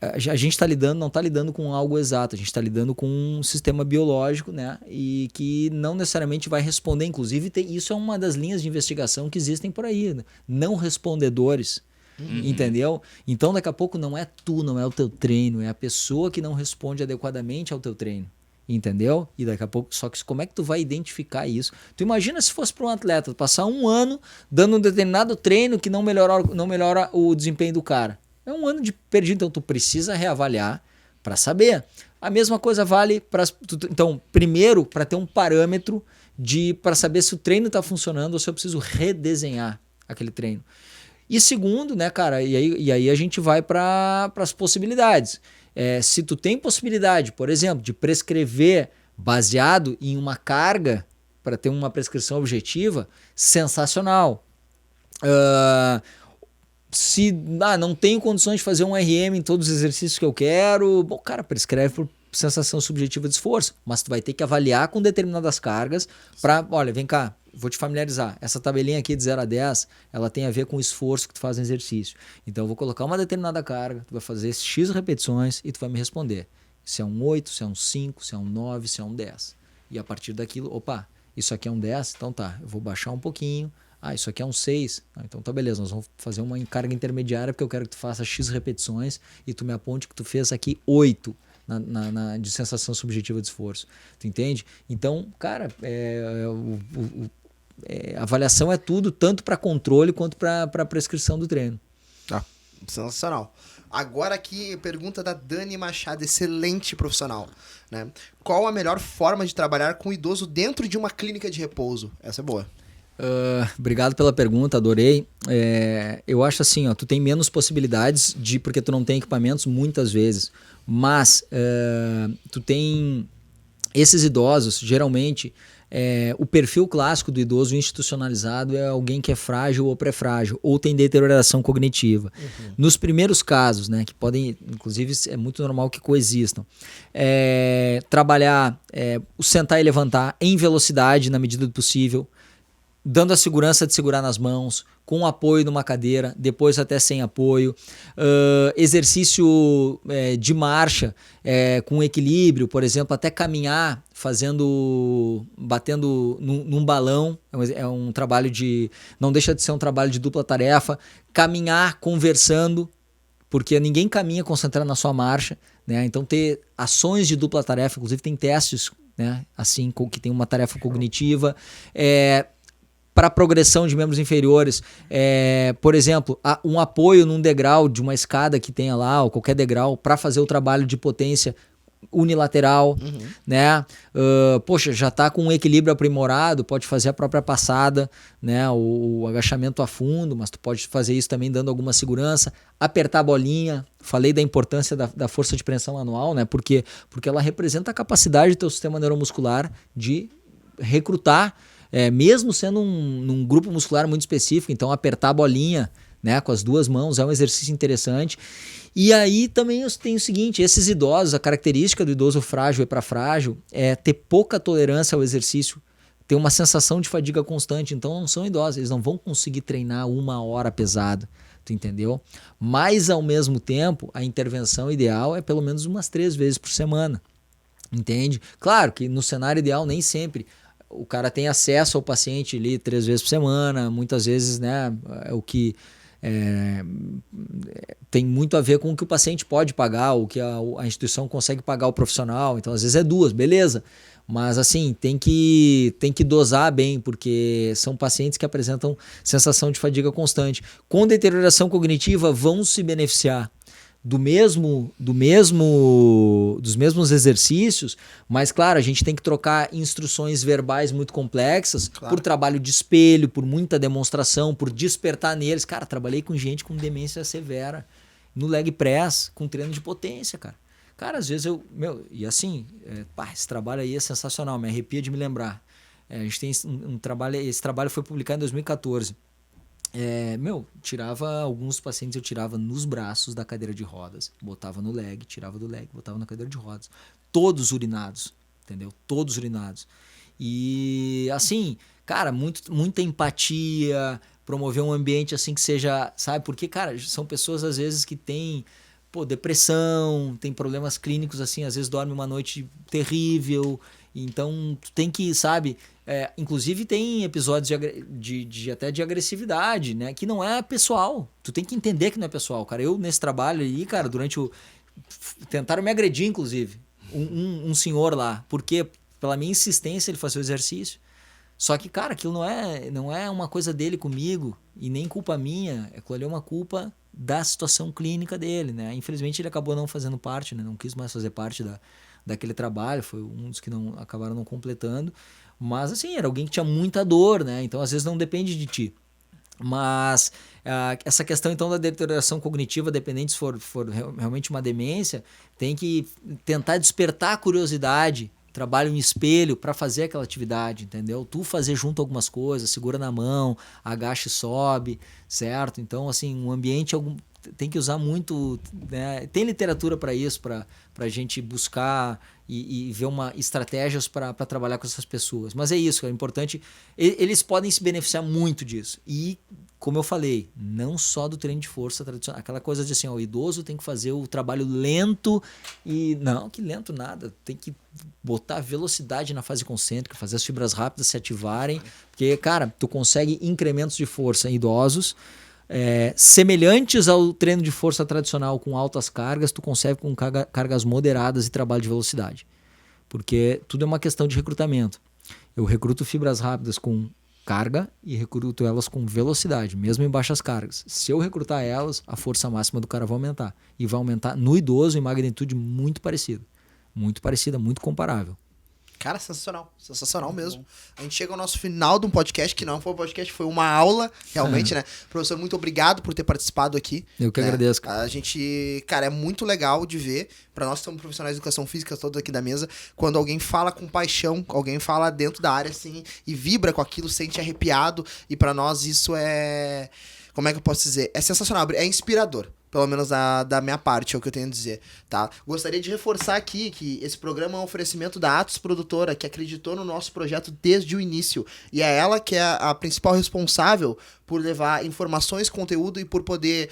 a gente não está lidando com algo exato, a gente está lidando com um sistema biológico, né? E que não necessariamente vai responder. Inclusive, isso é uma das linhas de investigação que existem por aí, né? Não respondedores, entendeu? Então, daqui a pouco não é não é o teu treino, é a pessoa que não responde adequadamente ao teu treino. Entendeu? E daqui a pouco, só que como é que tu vai identificar isso? Tu imagina se fosse para um atleta passar um ano dando um determinado treino que não melhora o desempenho do cara. É um ano de perdido, então tu precisa reavaliar para saber. A mesma coisa vale para... Então, primeiro, para ter um parâmetro para saber se o treino está funcionando ou se eu preciso redesenhar aquele treino. E segundo, né, cara, e aí a gente vai para as possibilidades. Se tu tem possibilidade, por exemplo, de prescrever baseado em uma carga para ter uma prescrição objetiva, sensacional. Se não tenho condições de fazer um RM em todos os exercícios que eu quero, bom, cara, prescreve por sensação subjetiva de esforço, mas tu vai ter que avaliar com determinadas cargas para, olha, vem cá, vou te familiarizar, essa tabelinha aqui de 0 a 10, ela tem a ver com o esforço que tu faz no exercício. Então eu vou colocar uma determinada carga, tu vai fazer X repetições e tu vai me responder se é um 8, se é um 5, se é um 9, se é um 10. E a partir daquilo, isso aqui é um 10, então tá, eu vou baixar um pouquinho. Isso aqui é um 6. Então tá beleza, nós vamos fazer uma carga intermediária porque eu quero que tu faça X repetições e tu me aponte que tu fez aqui 8 de sensação subjetiva de esforço. Tu entende? Então, cara, a avaliação é tudo, tanto para controle quanto para prescrição do treino. Sensacional. Agora aqui, pergunta da Dani Machado, excelente profissional, né? Qual a melhor forma de trabalhar com o idoso dentro de uma clínica de repouso? Essa é boa. Obrigado pela pergunta, adorei. Eu acho assim, tu tem menos possibilidades porque tu não tem equipamentos muitas vezes, mas tu tem esses idosos, geralmente, o perfil clássico do idoso institucionalizado é alguém que é frágil ou pré-frágil, ou tem deterioração cognitiva. Nos primeiros casos, né, que podem, inclusive, é muito normal que coexistam, trabalhar o sentar e levantar em velocidade na medida do possível, dando a segurança de segurar nas mãos, com apoio numa cadeira, depois até sem apoio. Exercício de marcha com equilíbrio, por exemplo, até caminhar, batendo num balão. É um trabalho não deixa de ser um trabalho de dupla tarefa. Caminhar, conversando, porque ninguém caminha concentrado na sua marcha, né? Então ter ações de dupla tarefa, inclusive tem testes, né, assim, que tem uma tarefa cognitiva. Para progressão de membros inferiores, por exemplo, um apoio num degrau de uma escada que tenha lá, ou qualquer degrau, para fazer o trabalho de potência unilateral, né? Poxa, já está com um equilíbrio aprimorado, pode fazer a própria passada, né? O agachamento a fundo, mas tu pode fazer isso também dando alguma segurança. Apertar a bolinha, falei da importância da força de preensão anual, né? Porque ela representa a capacidade do teu sistema neuromuscular de recrutar, mesmo sendo num grupo muscular muito específico. Então apertar a bolinha, né, com as duas mãos é um exercício interessante. E aí também eu tenho o seguinte, esses idosos, a característica do idoso frágil e para frágil é ter pouca tolerância ao exercício, ter uma sensação de fadiga constante. Então não são idosos, eles não vão conseguir treinar 1 hora pesado, tu entendeu? Mas ao mesmo tempo a intervenção ideal é pelo menos umas 3 vezes por semana, entende? Claro que no cenário ideal nem sempre o cara tem acesso ao paciente ali 3 vezes por semana, muitas vezes, né, o que tem muito a ver com o que o paciente pode pagar, o que a instituição consegue pagar o profissional. Então às vezes é 2, beleza, mas assim, tem que dosar bem, porque são pacientes que apresentam sensação de fadiga constante. Com deterioração cognitiva vão se beneficiar dos mesmos exercícios, mas claro, a gente tem que trocar instruções verbais muito complexas, claro, por trabalho de espelho, por muita demonstração, por despertar neles. Cara, trabalhei com gente com demência severa, no leg press, com treino de potência, cara. Cara, às vezes e assim, esse trabalho aí é sensacional, me arrepia de me lembrar. A gente tem um trabalho, esse trabalho foi publicado em 2014. Tirava alguns pacientes, eu tirava nos braços da cadeira de rodas, botava no leg, tirava do leg, botava na cadeira de rodas, todos urinados, entendeu? Todos urinados. E assim, cara, muita empatia, promover um ambiente assim que seja, sabe? Porque, cara, são pessoas às vezes que têm depressão, tem problemas clínicos assim, às vezes dorme uma noite terrível, então tu tem que, sabe, inclusive tem episódios até de agressividade, né, que não é pessoal, tu tem que entender que não é pessoal, cara. Eu nesse trabalho aí, cara, tentaram me agredir, inclusive, um senhor lá, porque pela minha insistência ele fazia o exercício. Só que, cara, aquilo não é uma coisa dele comigo e nem culpa minha, aquilo ali é uma culpa da situação clínica dele, né? Infelizmente ele acabou não fazendo parte, né? Não quis mais fazer parte daquele trabalho, foi um dos que acabaram não completando, mas assim, era alguém que tinha muita dor, né? Então às vezes não depende de ti. Mas essa questão então da deterioração cognitiva, dependente se for realmente uma demência, tem que tentar despertar a curiosidade, trabalho em espelho para fazer aquela atividade, entendeu? Tu fazer junto algumas coisas, segura na mão, agacha e sobe, certo? Então, assim, um ambiente tem que usar muito, né? Tem literatura para isso, para a gente buscar e ver estratégias para trabalhar com essas pessoas. Mas é isso, é importante. Eles podem se beneficiar muito disso. E, como eu falei, não só do treino de força tradicional. Aquela coisa de assim, o idoso tem que fazer o trabalho lento e... Não, que lento nada. Tem que botar velocidade na fase concêntrica, fazer as fibras rápidas se ativarem. Porque, cara, tu consegue incrementos de força em idosos semelhantes ao treino de força tradicional com altas cargas, tu consegue com cargas moderadas e trabalho de velocidade. Porque tudo é uma questão de recrutamento. Eu recruto fibras rápidas com carga e recruto elas com velocidade, mesmo em baixas cargas. Se eu recrutar elas, a força máxima do cara vai aumentar. E vai aumentar no idoso em magnitude muito parecida. Muito parecida, muito comparável. Cara, sensacional. Sensacional mesmo. A gente chega ao nosso final de um podcast, que não foi um podcast, foi uma aula, realmente, né? Professor, muito obrigado por ter participado aqui. Eu que né? agradeço, cara. A gente, cara, é muito legal de ver, pra nós que somos profissionais de educação física, todos aqui da mesa, quando alguém fala com paixão, alguém fala dentro da área, assim, e vibra com aquilo, sente arrepiado, e pra nós isso é... Como é que eu posso dizer? É sensacional, é inspirador. Pelo menos da minha parte, é o que eu tenho a dizer, tá? Gostaria de reforçar aqui que esse programa é um oferecimento da Atos Produtora, que acreditou no nosso projeto desde o início. E é ela que é a principal responsável por levar informações, conteúdo e por poder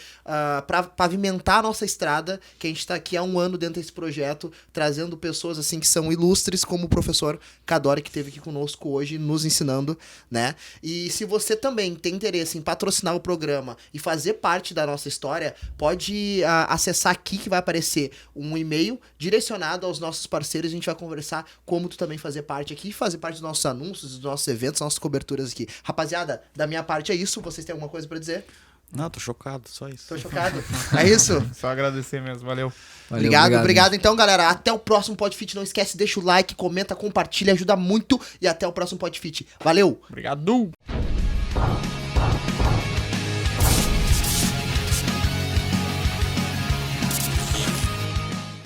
pavimentar a nossa estrada, que a gente está aqui há um ano dentro desse projeto, trazendo pessoas assim que são ilustres, como o professor Cadore, que esteve aqui conosco hoje, nos ensinando, né? E se você também tem interesse em patrocinar o programa e fazer parte da nossa história, pode acessar aqui que vai aparecer um e-mail direcionado aos nossos parceiros. A gente vai conversar como tu também fazer parte aqui, fazer parte dos nossos anúncios, dos nossos eventos, nossas coberturas aqui. Rapaziada, da minha parte é isso. Vocês têm alguma coisa pra dizer? Não, tô chocado, só isso. Tô chocado. É isso? Só agradecer mesmo, valeu. Valeu, Obrigado. Então, galera, até o próximo Podfit. Não esquece, deixa o like, comenta, compartilha, ajuda muito. E até o próximo Podfit. Valeu! Obrigado!